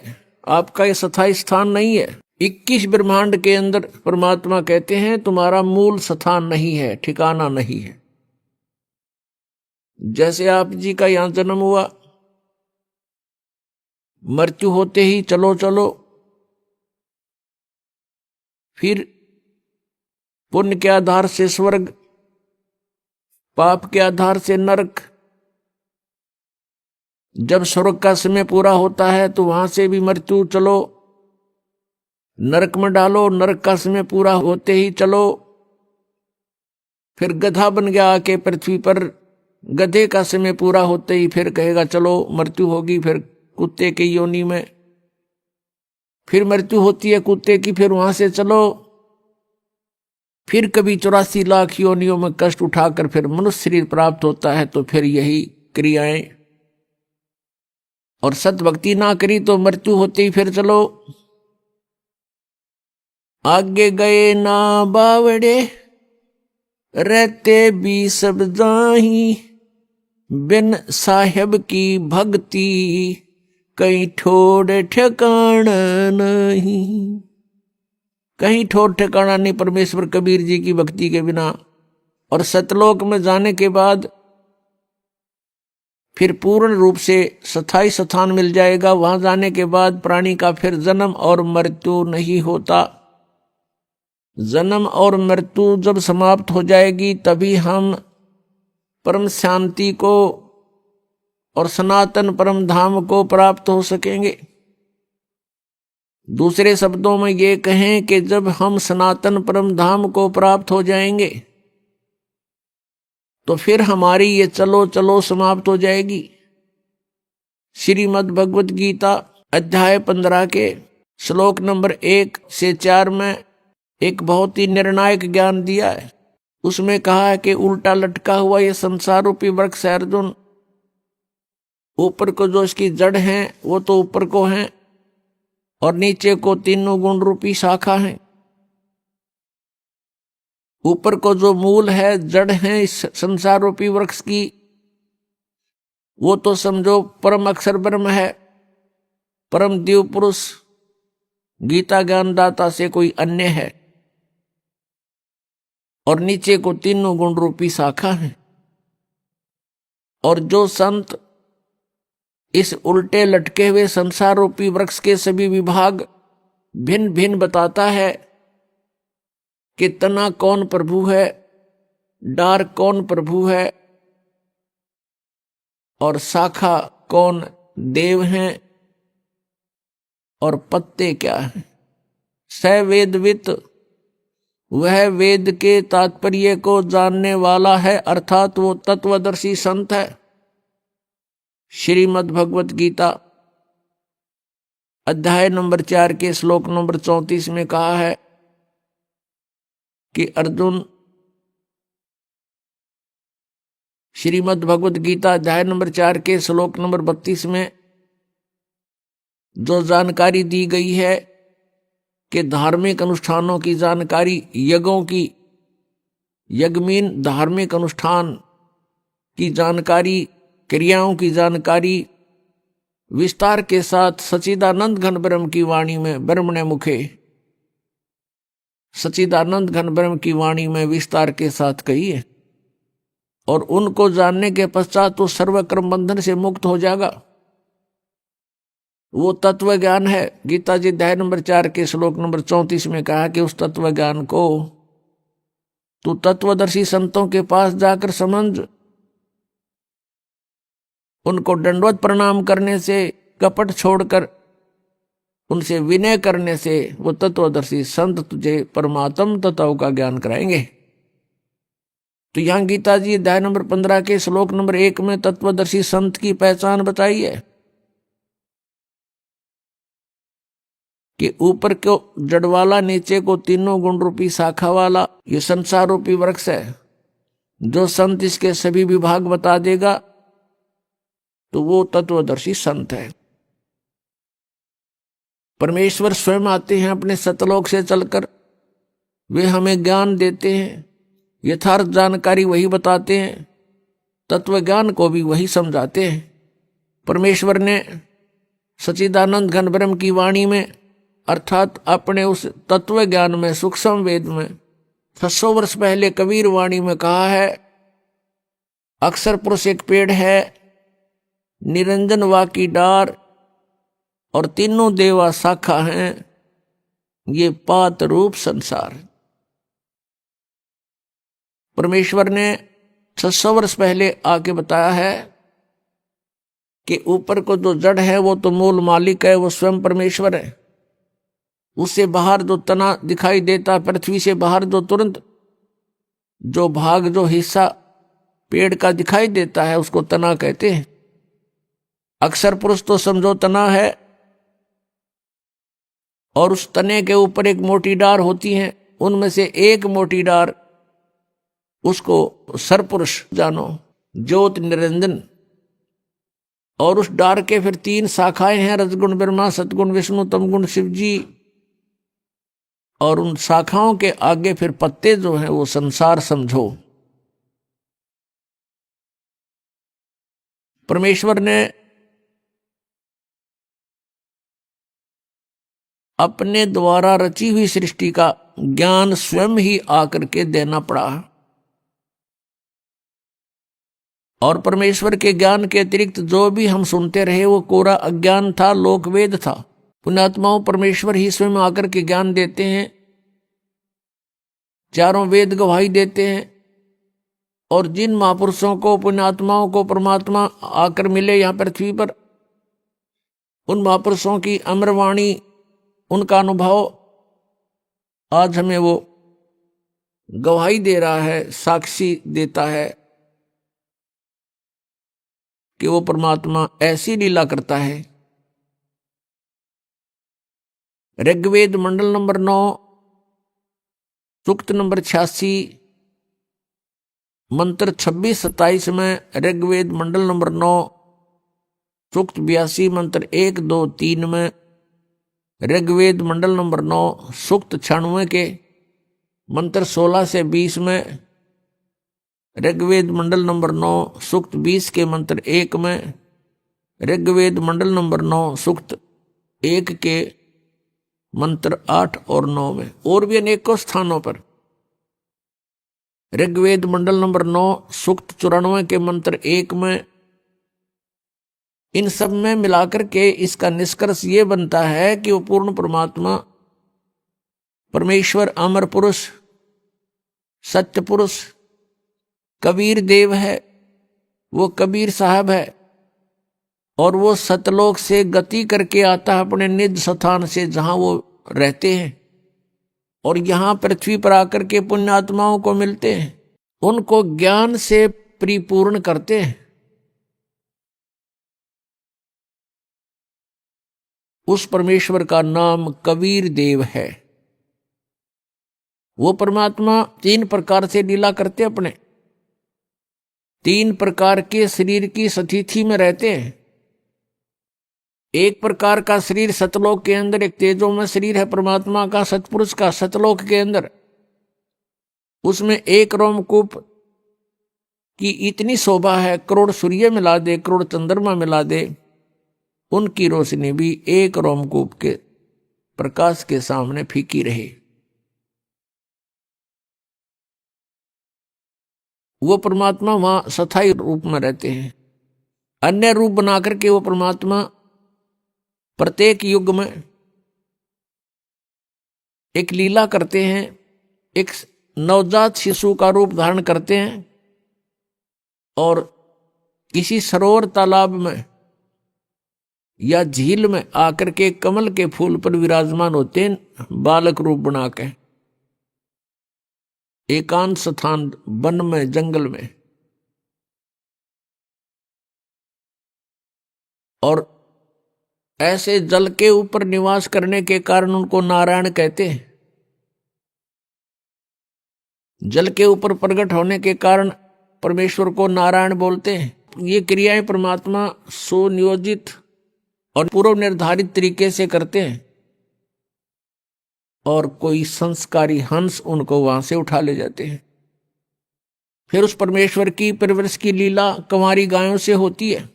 आपका ये स्थायी स्थान नहीं है। 21 ब्रह्मांड के अंदर परमात्मा कहते हैं तुम्हारा मूल स्थान नहीं है, ठिकाना नहीं है। जैसे आप जी का यहां जन्म हुआ, मृत्यु होते ही चलो चलो, फिर पुण्य के आधार से स्वर्ग, पाप के आधार से नरक। जब स्वर्ग का समय पूरा होता है तो वहां से भी मृत्यु, चलो नरक में डालो, नरक का समय पूरा होते ही चलो, फिर गधा बन गया आके पृथ्वी पर, गधे का समय पूरा होते ही फिर कहेगा चलो मृत्यु होगी, फिर कुत्ते की योनि में, फिर मृत्यु होती है कुत्ते की, फिर वहां से चलो, फिर कभी 84 लाख योनियों में कष्ट उठाकर फिर मनुष्य शरीर प्राप्त होता है। तो फिर यही क्रियाएं, और सत भक्ति ना करी तो मृत्यु होते ही फिर चलो, आगे गए ना बावड़े, रहते भी सब जाही, बिन साहेब की भक्ति कहीं ठोड़ ठिकाना नहीं। कहीं ठोर ठिकाना नहीं परमेश्वर कबीर जी की भक्ति के बिना। और सतलोक में जाने के बाद फिर पूर्ण रूप से स्थायी स्थान मिल जाएगा। वहां जाने के बाद प्राणी का फिर जन्म और मृत्यु नहीं होता। जन्म और मृत्यु जब समाप्त हो जाएगी तभी हम परम शांति को और सनातन परम धाम को प्राप्त हो सकेंगे। दूसरे शब्दों में ये कहें कि जब हम सनातन परम धाम को प्राप्त हो जाएंगे तो फिर हमारी ये चलो चलो समाप्त हो जाएगी। श्रीमद् भगवत गीता अध्याय 15 के श्लोक नंबर 1 से 4 में एक बहुत ही निर्णायक ज्ञान दिया है। उसमें कहा है कि उल्टा लटका हुआ ये संसार रूपी वृक्ष है अर्जुन, ऊपर को जो इसकी जड़ है वो तो ऊपर को है, और नीचे को तीनों गुण रूपी शाखा है। ऊपर को जो मूल है, जड़ है इस संसार रूपी वृक्ष की, वो तो समझो परम अक्षर ब्रह्म है, परम दिव्य पुरुष, गीता ज्ञानदाता से कोई अन्य है। और नीचे को तीनों गुण रूपी शाखा है। और जो संत इस उल्टे लटके हुए संसार रूपी वृक्ष के सभी विभाग भिन्न भिन्न बताता है कि तना कौन प्रभु है, डार कौन प्रभु है, और शाखा कौन देव हैं, और पत्ते क्या हैं, स वेदवित, वह वेद के तात्पर्य को जानने वाला है, अर्थात वो तत्वदर्शी संत है। श्रीमद् भगवत गीता अध्याय नंबर 4 के श्लोक नंबर 34 में कहा है कि अर्जुन, श्रीमद् भगवत गीता अध्याय नंबर 4 के श्लोक नंबर 32 में जो जानकारी दी गई है कि धार्मिक अनुष्ठानों की जानकारी, यज्ञों की, यज्ञमीन धार्मिक अनुष्ठान की जानकारी, क्रियाओं की जानकारी विस्तार के साथ सच्चिदानंद घन ब्रह्म की वाणी में, ब्रह्मणे मुखे, सच्चिदानंद घन ब्रह्म की वाणी में विस्तार के साथ कही है। और उनको जानने के पश्चात तो सर्वकर्म बंधन से मुक्त हो जाएगा। वो तत्व ज्ञान है। गीता जी अध्याय नंबर 4 के श्लोक नंबर 34 में कहा कि उस तत्व ज्ञान को तू तत्वदर्शी संतों के पास जाकर समझ। उनको दंडवत प्रणाम करने से, कपट छोड़कर उनसे विनय करने से वो तत्वदर्शी संत तुझे परमात्म तत्व का ज्ञान कराएंगे। तो यहां गीता जी अध्याय नंबर 15 के श्लोक नंबर 1 में तत्वदर्शी संत की पहचान बताई है कि ऊपर को जड़ वाला, नीचे को तीनों गुण रूपी शाखा वाला ये संसार रूपी वृक्ष है। जो संत इसके सभी विभाग बता देगा तो वो तत्वदर्शी संत है। परमेश्वर स्वयं आते हैं अपने सतलोक से चलकर, वे हमें ज्ञान देते हैं, यथार्थ जानकारी वही बताते हैं, तत्व ज्ञान को भी वही समझाते हैं। परमेश्वर ने सच्चिदानंद घन ब्रह्म की वाणी में, अर्थात अपने उस तत्व ज्ञान में, सूक्ष्म वेद में 600 वर्ष पहले कबीर वाणी में कहा है, अक्षर पुरुष एक पेड़ है, निरंजन वा की डार, और तीनों देवा शाखा हैं, ये पात रूप संसार। परमेश्वर ने 600 वर्ष पहले आके बताया है कि ऊपर को जो जड़ है वो तो मूल मालिक है, वो स्वयं परमेश्वर है। उससे बाहर जो तना दिखाई देता, पृथ्वी से बाहर जो तुरंत जो भाग, जो हिस्सा पेड़ का दिखाई देता है उसको तना कहते हैं। अक्षर पुरुष तो समझो तना है, और उस तने के ऊपर एक मोटी डार होती है, उनमें से एक मोटी डार उसको सरपुरुष जानो, ज्योत निरंजन। और उस डार के फिर 3 शाखाएं हैं, रजगुण ब्रह्मा, सतगुण विष्णु, तमगुण शिव जी। और उन शाखाओं के आगे फिर पत्ते जो हैं वो संसार समझो। परमेश्वर ने अपने द्वारा रची हुई सृष्टि का ज्ञान स्वयं ही आकर के देना पड़ा। और परमेश्वर के ज्ञान के अतिरिक्त जो भी हम सुनते रहे वो कोरा अज्ञान था, लोकवेद था। पुण्यात्माओं, परमेश्वर ही स्वयं आकर के ज्ञान देते हैं, चारों वेद गवाही देते हैं। और जिन महापुरुषों को, पुण्यात्माओं को परमात्मा आकर मिले यहाँ पृथ्वी पर, उन महापुरुषों की अमरवाणी, उनका अनुभव आज हमें वो गवाही दे रहा है, साक्षी देता है कि वो परमात्मा ऐसी लीला करता है। ऋग्वेद मंडल नंबर 9 सूक्त नंबर 86 मंत्र 26-27 में ऋग्वेद मंडल नंबर 9 सूक्त 82 मंत्र 1, 2, 3 में, ऋग्वेद मंडल नंबर 9 सूक्त 96 के मंत्र 16 से 20 में, ऋग्वेद मंडल नंबर 9 सूक्त 20 के मंत्र 1 में, ऋग्वेद मंडल नंबर 9 सूक्त 1 के मंत्र 8 और 9 में, और भी अनेकों स्थानों पर ऋग्वेद मंडल नंबर 9 सूक्त 94 के मंत्र 1 में, इन सब में मिलाकर के इसका निष्कर्ष ये बनता है कि वो पूर्ण परमात्मा परमेश्वर अमर पुरुष सत्य पुरुष कबीर देव है, वो कबीर साहब है, और वो सतलोक से गति करके आता है अपने निज स्थान से जहां वो रहते हैं, और यहां पृथ्वी पर आकर के पुण्यात्माओं को मिलते हैं, उनको ज्ञान से परिपूर्ण करते हैं। उस परमेश्वर का नाम कबीर देव है। वो परमात्मा 3 प्रकार से लीला करते अपने, 3 प्रकार के शरीर की स्थिति में रहते हैं। एक प्रकार का शरीर सतलोक के अंदर, एक तेजोमय शरीर है परमात्मा का सतपुरुष का सतलोक के अंदर, उसमें एक रोमकूप की इतनी शोभा है, करोड़ सूर्य मिला दे, करोड़ चंद्रमा मिला दे, उनकी रोशनी भी एक रोमकूप के प्रकाश के सामने फीकी रहे। वो परमात्मा वहां स्थायी रूप में रहते हैं। अन्य रूप बनाकर के वो परमात्मा प्रत्येक युग में एक लीला करते हैं, एक नवजात शिशु का रूप धारण करते हैं, और किसी सरोवर तालाब में या झील में आकर के कमल के फूल पर विराजमान होते हैं, बालक रूप बना के एकांत स्थान वन में जंगल में। और ऐसे जल के ऊपर निवास करने के कारण उनको नारायण कहते हैं। जल के ऊपर प्रकट होने के कारण परमेश्वर को नारायण बोलते हैं। ये क्रियाएं परमात्मा सुनियोजित और पूर्व निर्धारित तरीके से करते हैं, और कोई संस्कारी हंस उनको वहां से उठा ले जाते हैं। फिर उस परमेश्वर की परवरिश की लीला कंवारी गायों से होती है।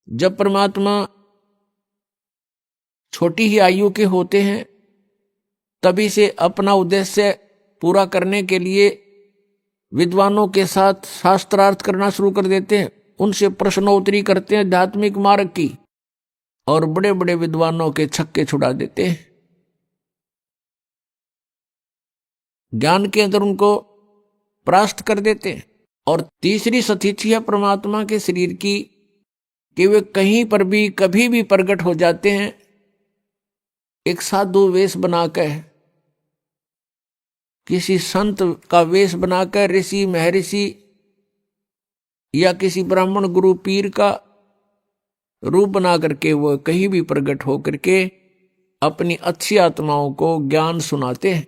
जब परमात्मा छोटी ही आयु के होते हैं, तभी से अपना उद्देश्य पूरा करने के लिए विद्वानों के साथ शास्त्रार्थ करना शुरू कर देते हैं, उनसे प्रश्नोत्तरी करते हैं आध्यात्मिक मार्ग की, और बड़े बड़े विद्वानों के छक्के छुड़ा देते हैं। ज्ञान के अंदर उनको परास्त कर देते हैं। और तीसरी स्थिति है परमात्मा के शरीर की कि वे कहीं पर भी कभी भी प्रकट हो जाते हैं, एक साधु वेश बनाकर, किसी संत का वेश बनाकर, ऋषि महर्षि या किसी ब्राह्मण गुरु पीर का रूप बना करके वो कहीं भी प्रकट हो करके अपनी अच्छी आत्माओं को ज्ञान सुनाते हैं,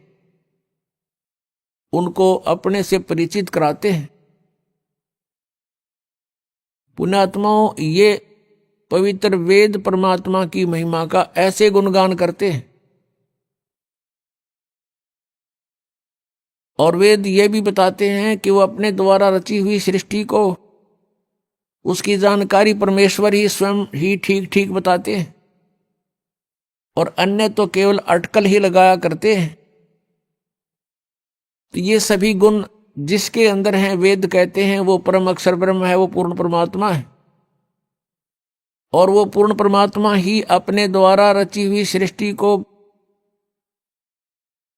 उनको अपने से परिचित कराते हैं। पुण्यात्माओं ये पवित्र वेद परमात्मा की महिमा का ऐसे गुणगान करते हैं, और वेद ये भी बताते हैं कि वो अपने द्वारा रची हुई सृष्टि को, उसकी जानकारी परमेश्वर ही स्वयं ही ठीक ठीक बताते हैं, और अन्य तो केवल अटकल ही लगाया करते हैं। तो ये सभी गुण जिसके अंदर हैं, वेद कहते हैं वो परम अक्षर ब्रह्म है, वो पूर्ण परमात्मा है, और वो पूर्ण परमात्मा ही अपने द्वारा रची हुई सृष्टि को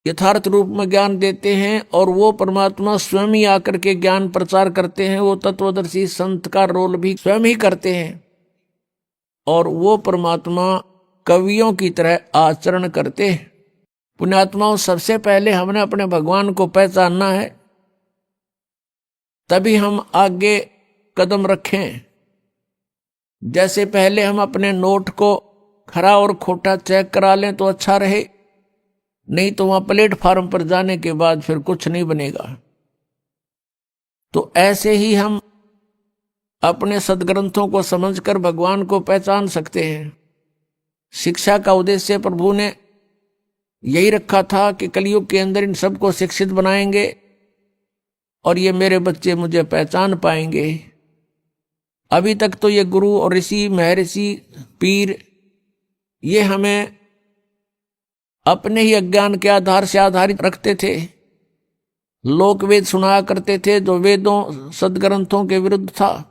यथार्थ रूप में ज्ञान देते हैं, और वो परमात्मा स्वयं ही आकर के ज्ञान प्रचार करते हैं। वो तत्वदर्शी संत का रोल भी स्वयं ही करते हैं, और वो परमात्मा कवियों की तरह आचरण करते हैं। पुण्यात्माओं, सबसे पहले हमने अपने भगवान को पहचानना है, तभी हम आगे कदम रखें। जैसे पहले हम अपने नोट को खरा और खोटा चेक करा लें तो अच्छा रहे, नहीं तो वहां प्लेटफार्म पर जाने के बाद फिर कुछ नहीं बनेगा। तो ऐसे ही हम अपने सदग्रंथों को समझकर भगवान को पहचान सकते हैं। शिक्षा का उद्देश्य प्रभु ने यही रखा था कि कलयुग के अंदर इन सबको शिक्षित बनाएंगे और ये मेरे बच्चे मुझे पहचान पाएंगे। अभी तक तो ये गुरु और ऋषि, महर्षि, पीर ये हमें अपने ही अज्ञान के आधार से आधारित रखते थे। लोक वेद सुनाया करते थे जो वेदों सदग्रंथों के विरुद्ध था,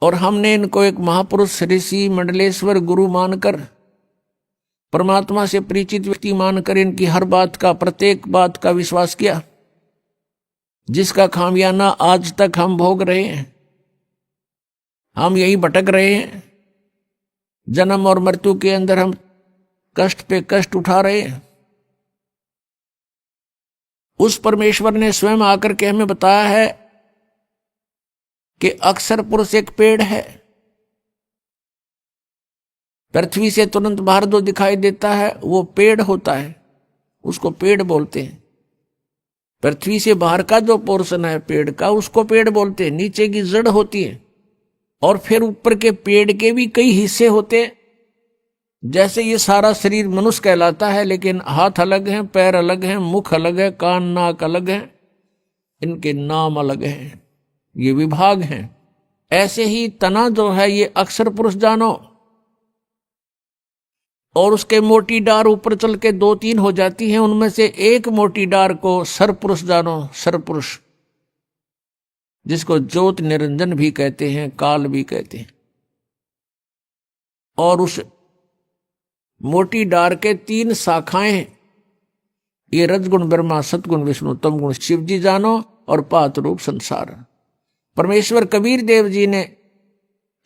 और हमने इनको एक महापुरुष, ऋषि, मंडलेश्वर, गुरु मानकर, परमात्मा से परिचित व्यक्ति मानकर इनकी हर बात का, प्रत्येक बात का विश्वास किया, जिसका खामियाना आज तक हम भोग रहे हैं। हम यही भटक रहे हैं, जन्म और मृत्यु के अंदर हम कष्ट पे कष्ट उठा रहे हैं। उस परमेश्वर ने स्वयं आकर के हमें बताया है कि अक्षर पुरुष एक पेड़ है। पृथ्वी से तुरंत बाहर जो दिखाई देता है वो पेड़ होता है, उसको पेड़ बोलते हैं। पृथ्वी से बाहर का जो पोर्शन है पेड़ का, उसको पेड़ बोलते हैं। नीचे की जड़ होती है, और फिर ऊपर के पेड़ के भी कई हिस्से होते हैं। जैसे ये सारा शरीर मनुष्य कहलाता है, लेकिन हाथ अलग हैं, पैर अलग हैं, मुख अलग है, कान नाक अलग हैं, इनके नाम अलग हैं, ये विभाग हैं। ऐसे ही तना जो है ये अक्षर पुरुष जानो, और उसके मोटी डार ऊपर चल के 2-3 हो जाती हैं। उनमें से एक मोटी डार को सरपुरुष जानो, सरपुरुष, जिसको ज्योत निरंजन भी कहते हैं, काल भी कहते हैं। और उस मोटी डार के 3 शाखाएं हैं, ये रजगुण ब्रह्मा, सतगुण विष्णु, तमगुण शिव जी जानो, और पात रूप संसार। परमेश्वर कबीर देव जी ने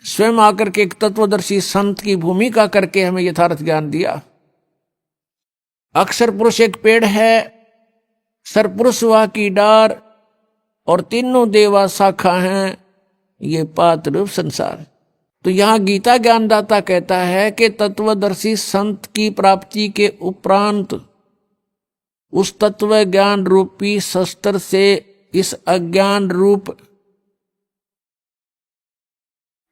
स्वयं आकर के एक तत्वदर्शी संत की भूमिका करके हमें यथार्थ ज्ञान दिया। अक्षर पुरुष एक पेड़ है, सरपुरुष वह की डार, और तीनों देवा शाखा हैं, ये पात रूप संसार। तो यहां गीता ज्ञानदाता कहता है कि तत्वदर्शी संत की प्राप्ति के उपरांत उस तत्व ज्ञान रूपी शस्त्र से इस अज्ञान रूप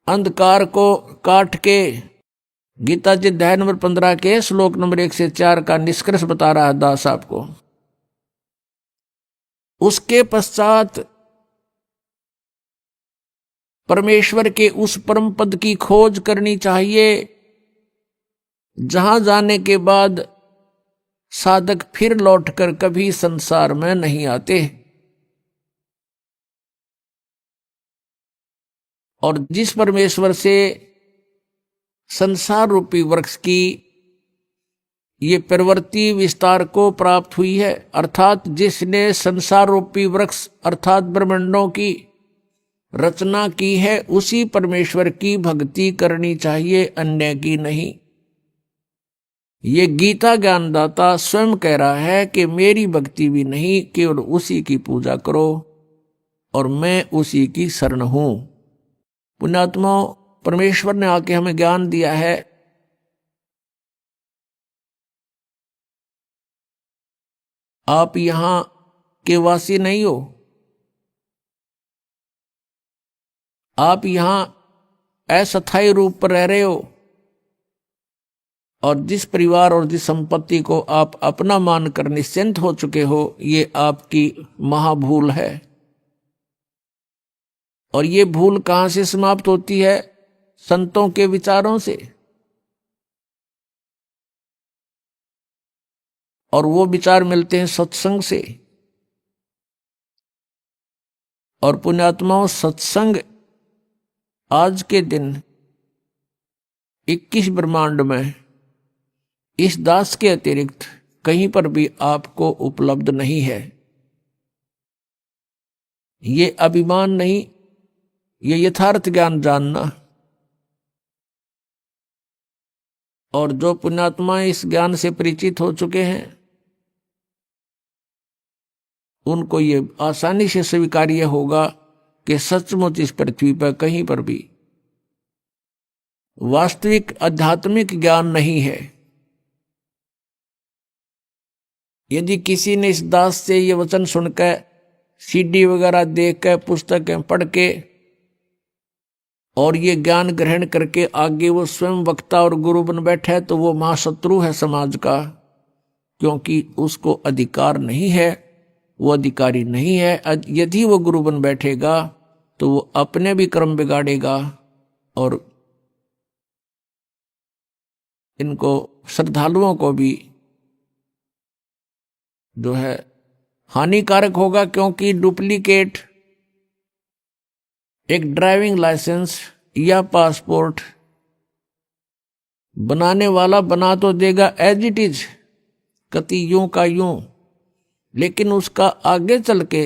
अंधकार को काट के, गीता जी अध्याय नंबर 15 के श्लोक नंबर 1 से 4 का निष्कर्ष बता रहा है दास आपको। उसके पश्चात परमेश्वर के उस परम पद की खोज करनी चाहिए, जहां जाने के बाद साधक फिर लौटकर कभी संसार में नहीं आते। और जिस परमेश्वर से संसार रूपी वृक्ष की ये प्रवृत्ति विस्तार को प्राप्त हुई है, अर्थात जिसने संसार रूपी वृक्ष अर्थात ब्रह्मांडों की रचना की है, उसी परमेश्वर की भक्ति करनी चाहिए, अन्य की नहीं। ये गीता ज्ञानदाता स्वयं कह रहा है कि मेरी भक्ति भी नहीं, केवल उसी की पूजा करो, और मैं उसी की शरण हूं। पुण्यात्मा, परमेश्वर ने आके हमें ज्ञान दिया है। आप यहां के वासी नहीं हो, आप यहां अस्थायी रूप पर रह रहे हो, और जिस परिवार और जिस संपत्ति को आप अपना मानकर निश्चिंत हो चुके हो, ये आपकी महाभूल है। और ये भूल कहां से समाप्त होती है? संतों के विचारों से। और वो विचार मिलते हैं सत्संग से। और पुण्यात्माओं, सत्संग आज के दिन 21 ब्रह्मांड में इस दास के अतिरिक्त कहीं पर भी आपको उपलब्ध नहीं है। ये अभिमान नहीं, ये यथार्थ ज्ञान जानना। और जो पुण्यात्मा इस ज्ञान से परिचित हो चुके हैं, उनको ये आसानी से स्वीकार्य होगा कि सचमुच इस पृथ्वी पर कहीं पर भी वास्तविक आध्यात्मिक ज्ञान नहीं है। यदि किसी ने इस दास से ये वचन सुनकर, सीडी वगैरह देख कर, पुस्तकें पढ़ के और ये ज्ञान ग्रहण करके आगे वो स्वयं वक्ता और गुरु बन बैठा है तो वो महाशत्रु है समाज का, क्योंकि उसको अधिकार नहीं है, वो अधिकारी नहीं है। यदि वो गुरु बन बैठेगा तो वो अपने भी कर्म बिगाड़ेगा और इनको श्रद्धालुओं को भी जो है हानिकारक होगा, क्योंकि डुप्लीकेट एक ड्राइविंग लाइसेंस या पासपोर्ट बनाने वाला बना तो देगा एज इट इज, कति यूं का यूं, लेकिन उसका आगे चल के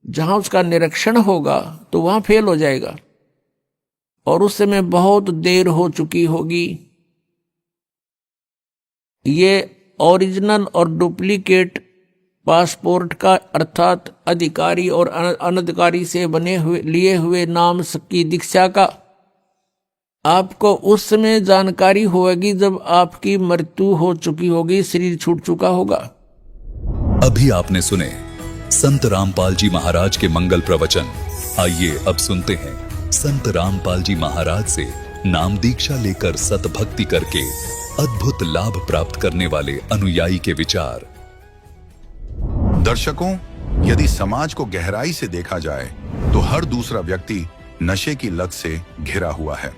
जहां उसका निरीक्षण होगा तो वहां फेल हो जाएगा और उस समय बहुत देर हो चुकी होगी। ये ओरिजिनल और डुप्लीकेट पासपोर्ट का अर्थात अधिकारी और अनधिकारी से बने हुए लिए हुए नाम की दीक्षा का आपको उस समय जानकारी होगी जब आपकी मृत्यु हो चुकी होगी, शरीर छूट चुका होगा। अभी आपने सुने संत रामपाल जी महाराज के मंगल प्रवचन। आइए अब सुनते हैं संत रामपाल जी महाराज से नाम दीक्षा लेकर सतभक्ति करके अद्भुत लाभ प्राप्त करने वाले अनुयायी के विचार। दर्शकों, यदि समाज को गहराई से देखा जाए तो हर दूसरा व्यक्ति नशे की लत से घिरा हुआ है।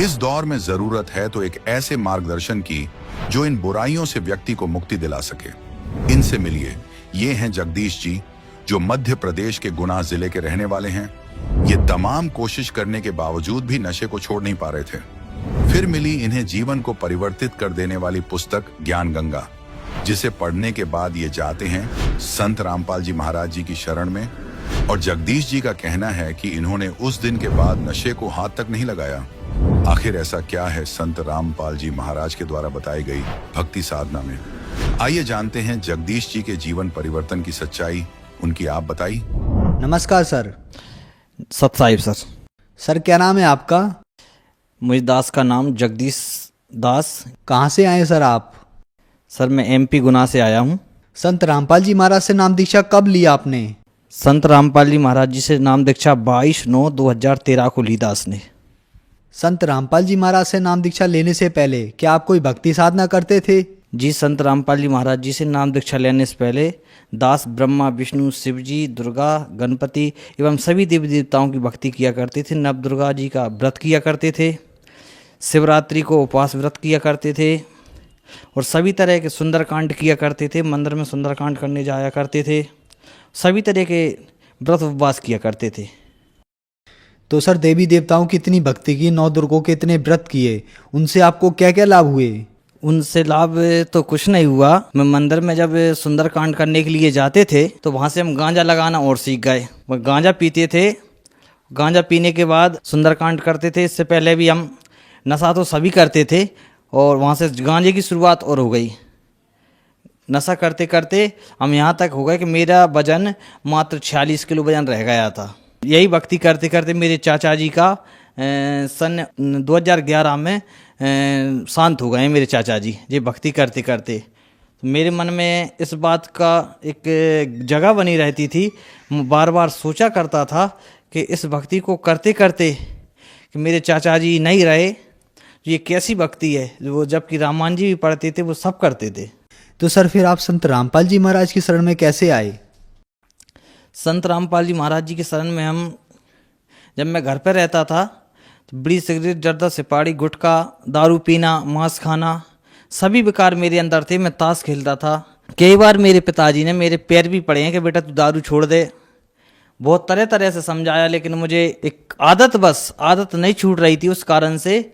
इस दौर में जरूरत है तो एक ऐसे मार्गदर्शन की जो इन बुराइयों से व्यक्ति को मुक्ति दिला सके। इनसे मिलिए। ये हैं जगदीश जी, जो मध्य प्रदेश के गुना जिले के रहने वाले हैं। ये तमाम कोशिश करने के बावजूद भी नशे को छोड़ नहीं पा रहे थे। फिर मिली इन्हें जीवन को परिवर्तित कर देने वाली पुस्तक ज्ञान गंगा, जिसे पढ़ने के बाद ये जाते हैं संत रामपाल जी महाराज जी की शरण में। और जगदीश जी का कहना है कि इन्होंने उस दिन के बाद नशे को हाथ तक नहीं लगाया। आखिर ऐसा क्या है संत रामपाल जी महाराज के द्वारा बताई गई भक्ति साधना में? आइए जानते हैं जगदीश जी के जीवन परिवर्तन की सच्चाई। उनकी आप बताई। नमस्कार सर। सत साहिब सर। सर क्या नाम है आपका? मुझे दास का नाम जगदीश दास। कहाँ से आए सर आप? सर मैं एमपी गुना से आया हूँ। संत रामपाल जी महाराज से नाम दीक्षा कब लिया आपने? संत रामपाल जी महाराज जी से नाम दीक्षा 22/9/2013 को ली दास ने। संत रामपाल जी महाराज से नाम दीक्षा लेने से पहले क्या आप कोई भक्ति साधना करते थे? जी, संत रामपाल जी महाराज जी से नाम दीक्षा लेने से पहले दास ब्रह्मा, विष्णु, शिव जी, दुर्गा, गणपति एवं सभी देवी देवताओं की भक्ति किया करते थे। नव दुर्गा जी का व्रत किया करते थे, शिवरात्रि को उपवास व्रत किया करते थे और सभी तरह के सुंदरकांड किया करते थे। मंदिर में सुंदरकांड करने जाया करते थे, सभी तरह के व्रत उपवास किया करते थे। तो सर देवी देवताओं की इतनी भक्ति की, 9 दुर्गों के इतने व्रत किए, उनसे आपको क्या क्या लाभ हुए? उनसे लाभ तो कुछ नहीं हुआ। मैं मंदिर में जब सुंदरकांड करने के लिए जाते थे तो वहाँ से हम गांजा लगाना और सीख गए। वो गांजा पीते थे, गांजा पीने के बाद सुंदरकांड करते थे। इससे पहले भी हम नशा तो सभी करते थे और वहाँ से गांजे की शुरुआत और हो गई। नशा करते करते हम यहाँ तक हो गए कि मेरा वजन मात्र 46 किलो वजन रह गया था। यही भक्ति करते करते मेरे चाचा जी का सन 2011 में शांत हो गए मेरे चाचा जी। ये भक्ति करते करते तो मेरे मन में इस बात का एक जगह बनी रहती थी। बार बार सोचा करता था कि इस भक्ति को करते करते कि मेरे चाचा जी नहीं रहे, ये कैसी भक्ति है। वो जबकि रामायण जी भी पढ़ते थे, वो सब करते थे। तो सर फिर आप संत रामपाल जी महाराज की शरण में कैसे आए? संत रामपाल जी महाराज जी की शरण में हम जब मैं घर पर रहता था तो बीड़ी, सिगरेट, जर्दा, सिपाड़ी, गुटखा, दारू पीना, मांस खाना सभी विकार मेरे अंदर थे। मैं ताश खेलता था। कई बार मेरे पिताजी ने मेरे पैर भी पड़े हैं कि बेटा तू दारू छोड़ दे। बहुत तरह तरह से समझाया, लेकिन मुझे एक आदत नहीं छूट रही थी। उस कारण से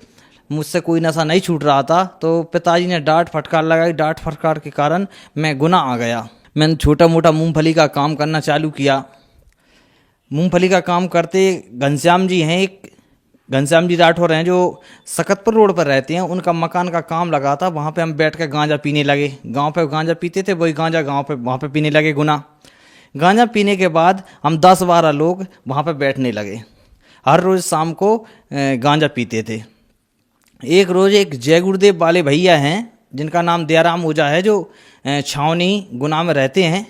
मुझसे कोई नशा नहीं छूट रहा था। तो पिताजी ने डांट फटकार लगाई। डांट फटकार के कारण मैं गुना आ गया। मैंने छोटा मोटा मूंगफली का काम करना चालू किया। मूंगफली का काम करते घनश्याम जी हैं, एक घनश्याम जी राठौर हैं जो सकतपुर रोड पर रहते हैं, उनका मकान का काम लगा था। वहाँ पे हम बैठ कर गांजा पीने लगे। गांव पे गांजा पीते थे, वही गांजा गांव पे वहाँ पे पीने लगे गुना। गांजा पीने के बाद हम 10-12 लोग वहाँ पे बैठने लगे। हर रोज़ शाम को गांजा पीते थे। एक रोज़ एक जय गुरुदेव वाले भैया हैं जिनका नाम दयाराम ओझा है, जो छावनी गुना में रहते हैं।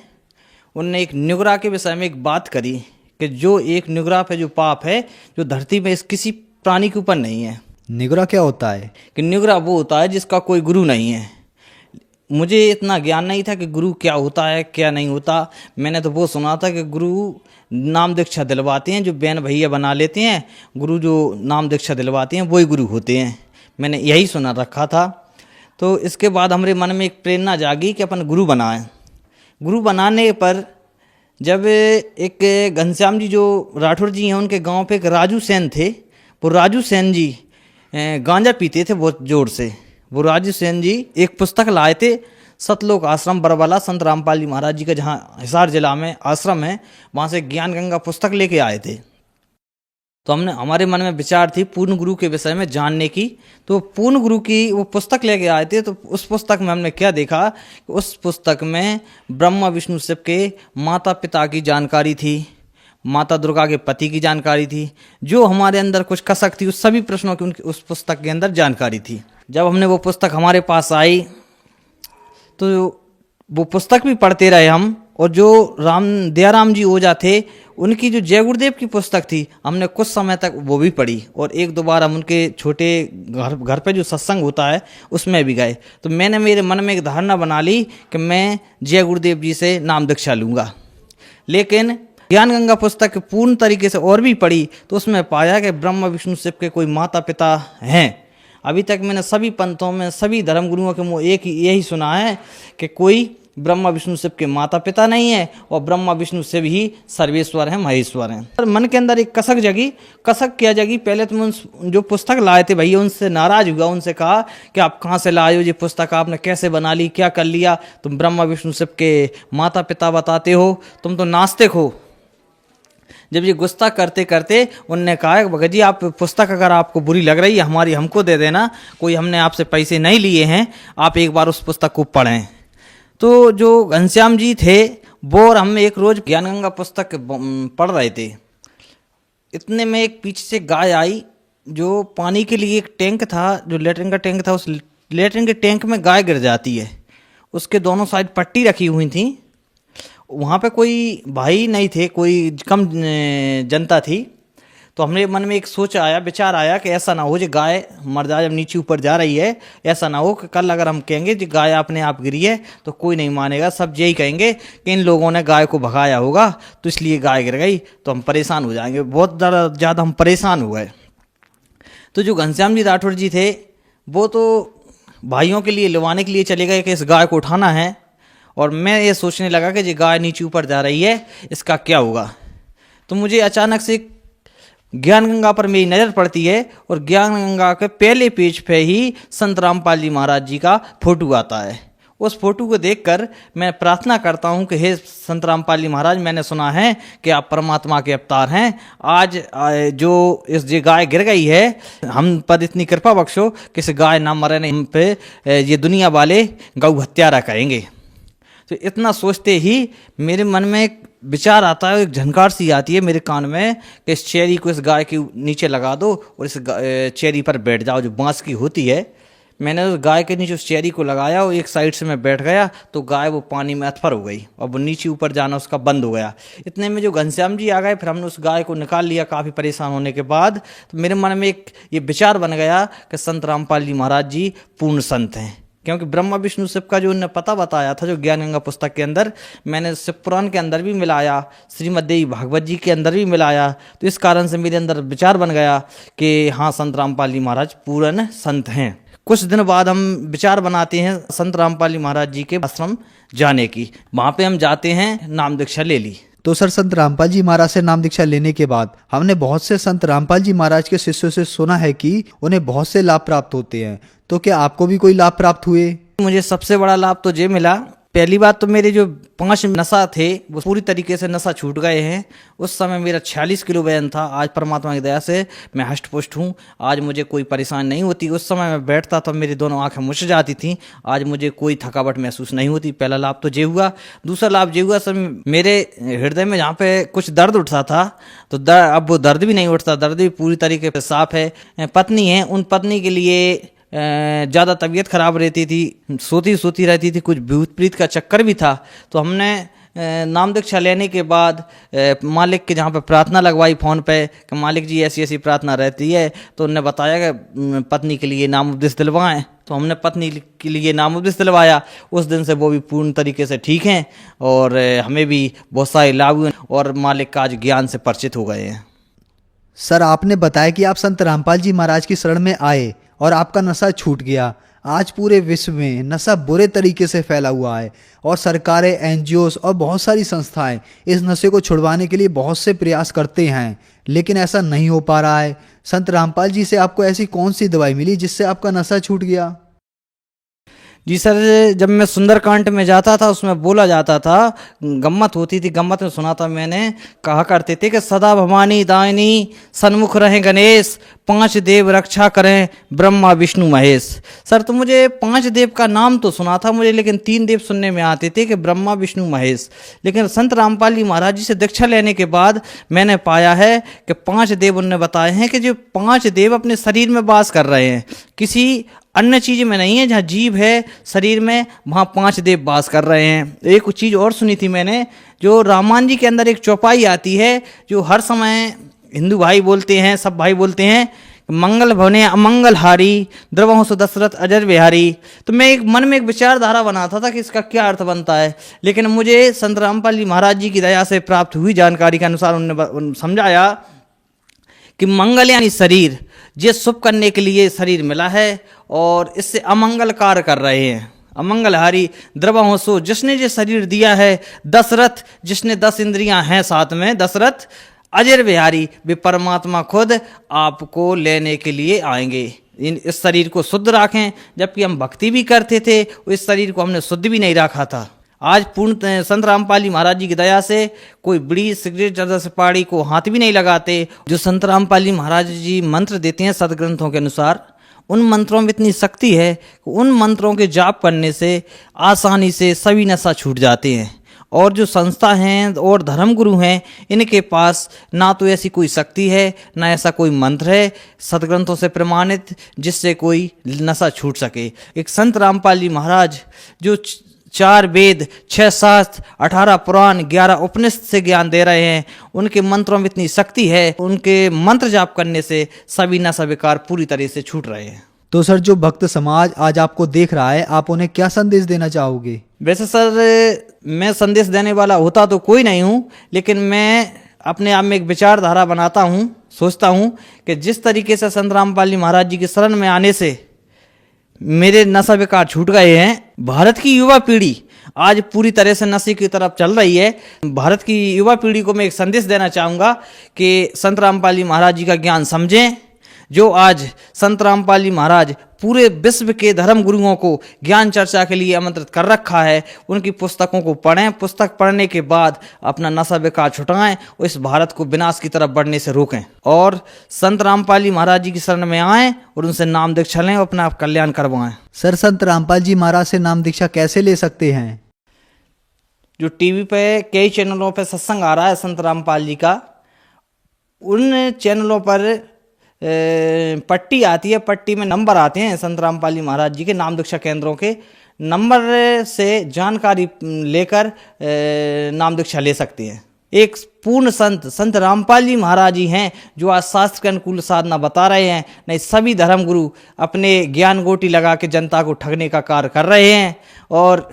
उनने एक न्युगरा के विषय में एक बात करी कि जो एक निगरा पे जो पाप है जो धरती में इस किसी प्राणी के ऊपर नहीं है। निगरा क्या होता है? कि निगरा वो होता है जिसका कोई गुरु नहीं है। मुझे इतना ज्ञान नहीं था कि गुरु क्या होता है क्या नहीं होता। मैंने तो वो सुना था कि गुरु नाम दीक्षा दिलवाते हैं, जो बहन भैया बना लेते हैं, गुरु जो नाम दीक्षा दिलवाते हैं वही गुरु होते हैं। मैंने यही सुना रखा था। तो इसके बाद हमारे मन में एक प्रेरणा जागी कि अपन गुरु बनाएं। गुरु बनाने पर जब एक घनश्याम जी जो राठौर जी हैं उनके गांव पे एक राजू सेन थे। वो राजू सेन जी गांजा पीते थे बहुत जोर से। वो राजू सेन जी एक पुस्तक लाए थे, सतलोक आश्रम बरबला संत रामपाल जी महाराज जी का जहाँ हिसार जिला में आश्रम है, वहाँ से ज्ञान गंगा पुस्तक लेके आए थे। तो हमारे मन में विचार थी पूर्ण गुरु के विषय में जानने की। तो पूर्ण गुरु की वो पुस्तक लेके आए थे। तो उस पुस्तक में हमने क्या देखा कि उस पुस्तक में ब्रह्मा विष्णु शिव के माता पिता की जानकारी थी, माता दुर्गा के पति की जानकारी थी, जो हमारे अंदर कुछ कसक थी उस सभी प्रश्नों की उनकी उस पुस्तक के अंदर जानकारी थी। जब हमने वो पुस्तक हमारे पास आई तो वो पुस्तक भी पढ़ते रहे हम। और जो दयाराम जी ओझा थे उनकी जो जय गुरुदेव की पुस्तक थी हमने कुछ समय तक वो भी पढ़ी। और एक दो बार हम उनके छोटे घर पे जो सत्संग होता है उसमें भी गए। तो मैंने मेरे मन में एक धारणा बना ली कि मैं जय गुरुदेव जी से नाम दीक्षा लूँगा। लेकिन ज्ञान गंगा पुस्तक पूर्ण तरीके से और भी पढ़ी तो उसमें पाया कि ब्रह्मा विष्णु शिव के कोई माता पिता हैं। अभी तक मैंने सभी पंथों में सभी धर्म गुरुओं के मुँह एक ही यही सुना है कि कोई ब्रह्मा विष्णु शिव के माता पिता नहीं है और ब्रह्मा विष्णु शिव ही सर्वेश्वर हैं, महेश्वर हैं। पर मन के अंदर एक कसक जगी। कसक क्या जगी? पहले तो मैं जो पुस्तक लाए थे भैया उनसे नाराज हुआ। उनसे कहा कि आप कहाँ से लाए हो ये पुस्तक, आपने कैसे बना ली, क्या कर लिया? तुम ब्रह्मा विष्णु शिव के माता पिता बताते हो, तुम तो नास्तिक हो। जब ये गुस्सा करते करते उनने कहा भगत जी आप पुस्तक अगर आपको बुरी लग रही है हमारी हमको दे देना, कोई हमने आपसे पैसे नहीं लिए हैं, आप एक बार उस पुस्तक को पढ़ें। तो जो घनश्याम जी थे वो और हम एक रोज ज्ञान गंगा पुस्तक पढ़ रहे थे। इतने में एक पीछे से गाय आई। जो पानी के लिए एक टैंक था, जो लेटरिन का टैंक था, उस लेटरिन के टैंक में गाय गिर जाती है। उसके दोनों साइड पट्टी रखी हुई थी। वहाँ पे कोई भाई नहीं थे, कोई कम जनता थी। तो हमारे मन में एक सोच आया, विचार आया कि ऐसा ना हो जो गाय मर जाए जब नीचे ऊपर जा रही है। ऐसा ना हो कि कल अगर हम कहेंगे कि गाय अपने आप गिरी है तो कोई नहीं मानेगा, सब यही कहेंगे कि इन लोगों ने गाय को भगाया होगा तो इसलिए गाय गिर गई, तो हम परेशान हो जाएंगे। बहुत ज़्यादा हम परेशान हो गए। तो जो घनश्याम जी राठौर जी थे वो तो भाइयों के लिए लिवाने के लिए चले गए कि इस गाय को उठाना है। और मैं ये सोचने लगा कि ये गाय नीचे ऊपर जा रही है, इसका क्या होगा। तो मुझे अचानक से ज्ञान गंगा पर मेरी नज़र पड़ती है और ज्ञान गंगा के पहले पेज पे ही संत रामपाल जी महाराज जी का फोटो आता है। उस फोटो को देखकर मैं प्रार्थना करता हूँ कि हे संत रामपाल जी महाराज, मैंने सुना है कि आप परमात्मा के अवतार हैं। आज जो इस ये गाय गिर गई है, हम पर इतनी कृपा बख्शो कि इस गाय ना मरे, नहीं हम पे ये दुनिया वाले गौ हत्यारा कहेंगे। तो इतना सोचते ही मेरे मन में एक विचार आता है, एक झनकार सी आती है मेरे कान में कि इस चेरी को इस गाय के नीचे लगा दो और इस चेरी पर बैठ जाओ जो बांस की होती है। मैंने उस गाय के नीचे उस चेरी को लगाया और एक साइड से मैं बैठ गया तो गाय वो पानी में अथफर हो गई और वो नीचे ऊपर जाना उसका बंद हो गया। इतने में जो घनश्याम जी आ गए, फिर हमने उस गाय को निकाल लिया काफ़ी परेशान होने के बाद। तो मेरे मन में एक ये विचार बन गया कि संत रामपाल जी महाराज जी पूर्ण संत हैं, क्योंकि ब्रह्मा विष्णु शिव का जो उन्होंने पता बताया था जो ज्ञान गंगा पुस्तक के अंदर, मैंने शिव पुराण के अंदर भी मिलाया, श्रीमद् देवी भागवत जी के अंदर भी मिलाया। तो इस कारण से मेरे अंदर विचार बन गया कि हाँ संत रामपाल जी महाराज पूर्ण संत हैं। कुछ दिन बाद हम विचार बनाते हैं संत रामपाल जी महाराज जी के आश्रम जाने की। वहाँ पे हम जाते हैं, नाम दीक्षा ले ली। तो सर संत रामपाल जी महाराज से नाम दीक्षा लेने के बाद हमने बहुत से संत रामपाल जी महाराज के शिष्यों से सुना है कि उन्हें बहुत से लाभ प्राप्त होते हैं। तो क्या आपको भी कोई लाभ प्राप्त हुए? मुझे सबसे बड़ा लाभ तो ये मिला, पहली बात तो मेरे जो 5 नशा थे वो पूरी तरीके से नशा छूट गए हैं। उस समय मेरा 46 किलो वजन था, आज परमात्मा की दया से मैं हष्ट पुष्ट हूँ। आज मुझे कोई परेशानी नहीं होती। उस समय मैं बैठता तो मेरी दोनों आंखें मुछ जाती थी, आज मुझे कोई थकावट महसूस नहीं होती। पहला लाभ तो ये हुआ। दूसरा लाभ ये हुआ सर, मेरे हृदय में जहाँ पे कुछ दर्द उठता था तो अब वो दर्द भी नहीं उठता, दर्द भी पूरी तरीके से साफ है। पत्नी है, उन पत्नी के लिए ज़्यादा तबीयत खराब रहती थी, सोती रहती थी, कुछ भूत प्रीत का चक्कर भी था। तो हमने नाम दीक्षा लेने के बाद मालिक के जहाँ पे प्रार्थना लगवाई फ़ोन पे कि मालिक जी ऐसी ऐसी प्रार्थना रहती है, तो उन्होंने बताया कि पत्नी के लिए नाम उपदेश दिलवाएं। तो हमने पत्नी के लिए नाम उपदेश दिलवाया। उस दिन से वो भी पूर्ण तरीके से ठीक हैं और हमें भी बहुत सारे लाभ हुए और मालिक का आज ज्ञान से परिचित हो गए हैं। सर, आपने बताया कि आप संत रामपाल जी महाराज की शरण में आए और आपका नशा छूट गया। आज पूरे विश्व में नशा बुरे तरीके से फैला हुआ है और सरकारें, एनजीओस और बहुत सारी संस्थाएं इस नशे को छुड़वाने के लिए बहुत से प्रयास करते हैं, लेकिन ऐसा नहीं हो पा रहा है। संत रामपाल जी से आपको ऐसी कौन सी दवाई मिली जिससे आपका नशा छूट गया? जी सर, जब मैं सुंदरकांड में जाता था उसमें बोला जाता था, गम्मत होती थी, गम्मत में सुना था मैंने, कहा करते थे कि सदा भवानी दायनी सन्मुख रहें गणेश, 5 देव रक्षा करें ब्रह्मा विष्णु महेश। सर, तो मुझे 5 देव का नाम तो सुना था मुझे, लेकिन 3 देव सुनने में आते थे कि ब्रह्मा विष्णु महेश। लेकिन संत रामपाल जी महाराज जी से दीक्षा लेने के बाद मैंने पाया है कि 5 देव उन्होंने बताए हैं कि जो 5 देव अपने शरीर में वास कर रहे हैं, किसी अन्य चीज़ में नहीं है। जहाँ जीव है शरीर में, वहाँ 5 देव वास कर रहे हैं। एक चीज़ और सुनी थी मैंने, जो रामायण जी के अंदर एक चौपाई आती है जो हर समय हिंदू भाई बोलते हैं, सब भाई बोलते हैं, मंगल भवने अमंगल हारी, द्रवहंस दशरथ अजर बिहारी। तो मैं एक मन में एक विचारधारा बनाता था कि इसका क्या अर्थ बनता है, लेकिन मुझे संत रामपाल जी महाराज जी की दया से प्राप्त हुई जानकारी के अनुसार उन्होंने समझाया कि मंगल यानी शरीर, ये शुभ करने के लिए शरीर मिला है और इससे अमंगल कार्य कर रहे हैं। अमंगलहारी द्रवहंसो, जिसने ये शरीर दिया है, दशरथ जिसने 10 इंद्रियां हैं साथ में, दशरथ अजर बिहारी, वे परमात्मा खुद आपको लेने के लिए आएंगे। इस शरीर को शुद्ध रखें, जबकि हम भक्ति भी करते थे, इस शरीर को हमने शुद्ध भी नहीं रखा था। आज पूर्ण संत रामपाल जी महाराज जी की दया से कोई बीड़ी सिगरेट जर्दा सुपारी को हाथ भी नहीं लगाते। जो संत रामपाल जी महाराज जी मंत्र देते हैं सदग्रंथों के अनुसार, उन मंत्रों में इतनी शक्ति है कि उन मंत्रों के जाप करने से आसानी से सभी नशा छूट जाते हैं। और जो संस्था हैं और धर्मगुरु हैं, इनके पास ना तो ऐसी कोई शक्ति है, ना ऐसा कोई मंत्र है सदग्रंथों से प्रमाणित जिससे कोई नशा छूट सके। एक संत रामपाल जी महाराज जो 4 वेद, 6 शास्त्र, 18 पुराण, 11 उपनिषद से ज्ञान दे रहे हैं, उनके मंत्रों में इतनी शक्ति है, उनके मंत्र जाप करने से सभी नशा विकार पूरी तरह से छूट रहे हैं। तो सर, जो भक्त समाज आज आपको देख रहा है, आप उन्हें क्या संदेश देना चाहोगे? वैसे सर, मैं संदेश देने वाला होता तो कोई नहीं हूँ, लेकिन मैं अपने आप में एक विचारधारा बनाता हूँ, सोचता हूँ कि जिस तरीके से संत रामपाल जी महाराज जी की शरण में आने से मेरे नशा विकार छूट गए हैं, भारत की युवा पीढ़ी आज पूरी तरह से नशे की तरफ चल रही है। भारत की युवा पीढ़ी को मैं एक संदेश देना चाहूँगा कि संत रामपाल जी महाराज जी का ज्ञान समझें। जो आज संत रामपाल जी महाराज पूरे विश्व के धर्म गुरुओं को ज्ञान चर्चा के लिए आमंत्रित कर रखा है, उनकी पुस्तकों को पढ़ें। पुस्तक पढ़ने के बाद अपना नशा विकार छुटाएं और इस भारत को विनाश की तरफ बढ़ने से रोकें और संत रामपाल जी महाराज जी की शरण में आएं और उनसे नाम दीक्षा लें और अपना कल्याण करवाएं। सर, संत रामपाल जी महाराज से नाम दीक्षा कैसे ले सकते हैं? जो टीवी पे कई चैनलों पे सत्संग आ रहा है संत रामपाल जी का, उन चैनलों पर पट्टी आती है, पट्टी में नंबर आते हैं संत रामपाल जी महाराज जी के नाम दीक्षा केंद्रों के, नंबर से जानकारी लेकर नाम दीक्षा ले सकते हैं। एक पूर्ण संत रामपाल जी महाराज जी हैं जो आज शास्त्र के अनुकूल साधना बता रहे हैं। नहीं, सभी धर्मगुरु अपने ज्ञान गोटी लगा के जनता को ठगने का कार्य कर रहे हैं। और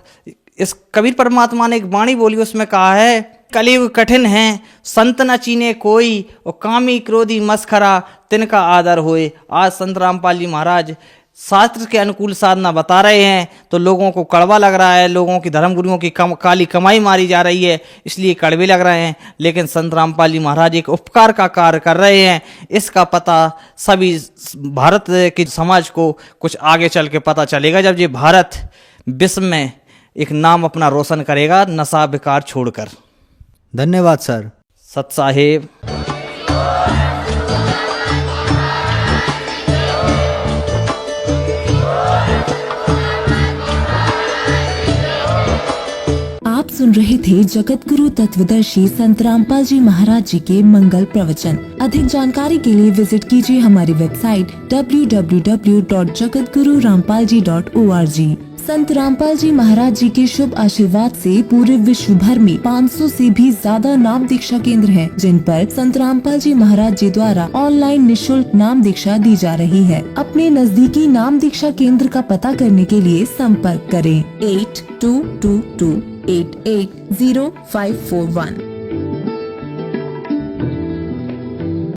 इस कबीर परमात्मा ने एक वाणी बोली, उसमें कहा है, कलयुग कठिन है, संत न चीने कोई, और कामी क्रोधी मस्खरा तिनका आदर होए। आज संत रामपाल जी महाराज शास्त्र के अनुकूल साधना बता रहे हैं तो लोगों को कड़वा लग रहा है, लोगों की धर्मगुरुओं की काली कमाई मारी जा रही है, इसलिए कड़वे लग रहे हैं। लेकिन संत रामपाल जी महाराज एक उपकार का कार्य कर रहे हैं, इसका पता सभी भारत के समाज को कुछ आगे चल के पता चलेगा, जब ये भारत विश्व में एक नाम अपना रोशन करेगा नशा विकार छोड़कर। धन्यवाद सर। सत साहेब। आप सुन रहे थे जगत गुरु तत्वदर्शी संत रामपाल जी महाराज जी के मंगल प्रवचन। अधिक जानकारी के लिए विजिट कीजिए हमारी वेबसाइट www.jagatgururampalji.org। संत रामपाल जी महाराज जी के शुभ आशीर्वाद से पूरे विश्व भर में 500 से भी ज्यादा नाम दीक्षा केंद्र हैं, जिन पर संत रामपाल जी महाराज जी द्वारा ऑनलाइन निशुल्क नाम दीक्षा दी जा रही है। अपने नजदीकी नाम दीक्षा केंद्र का पता करने के लिए संपर्क करें 8222880541।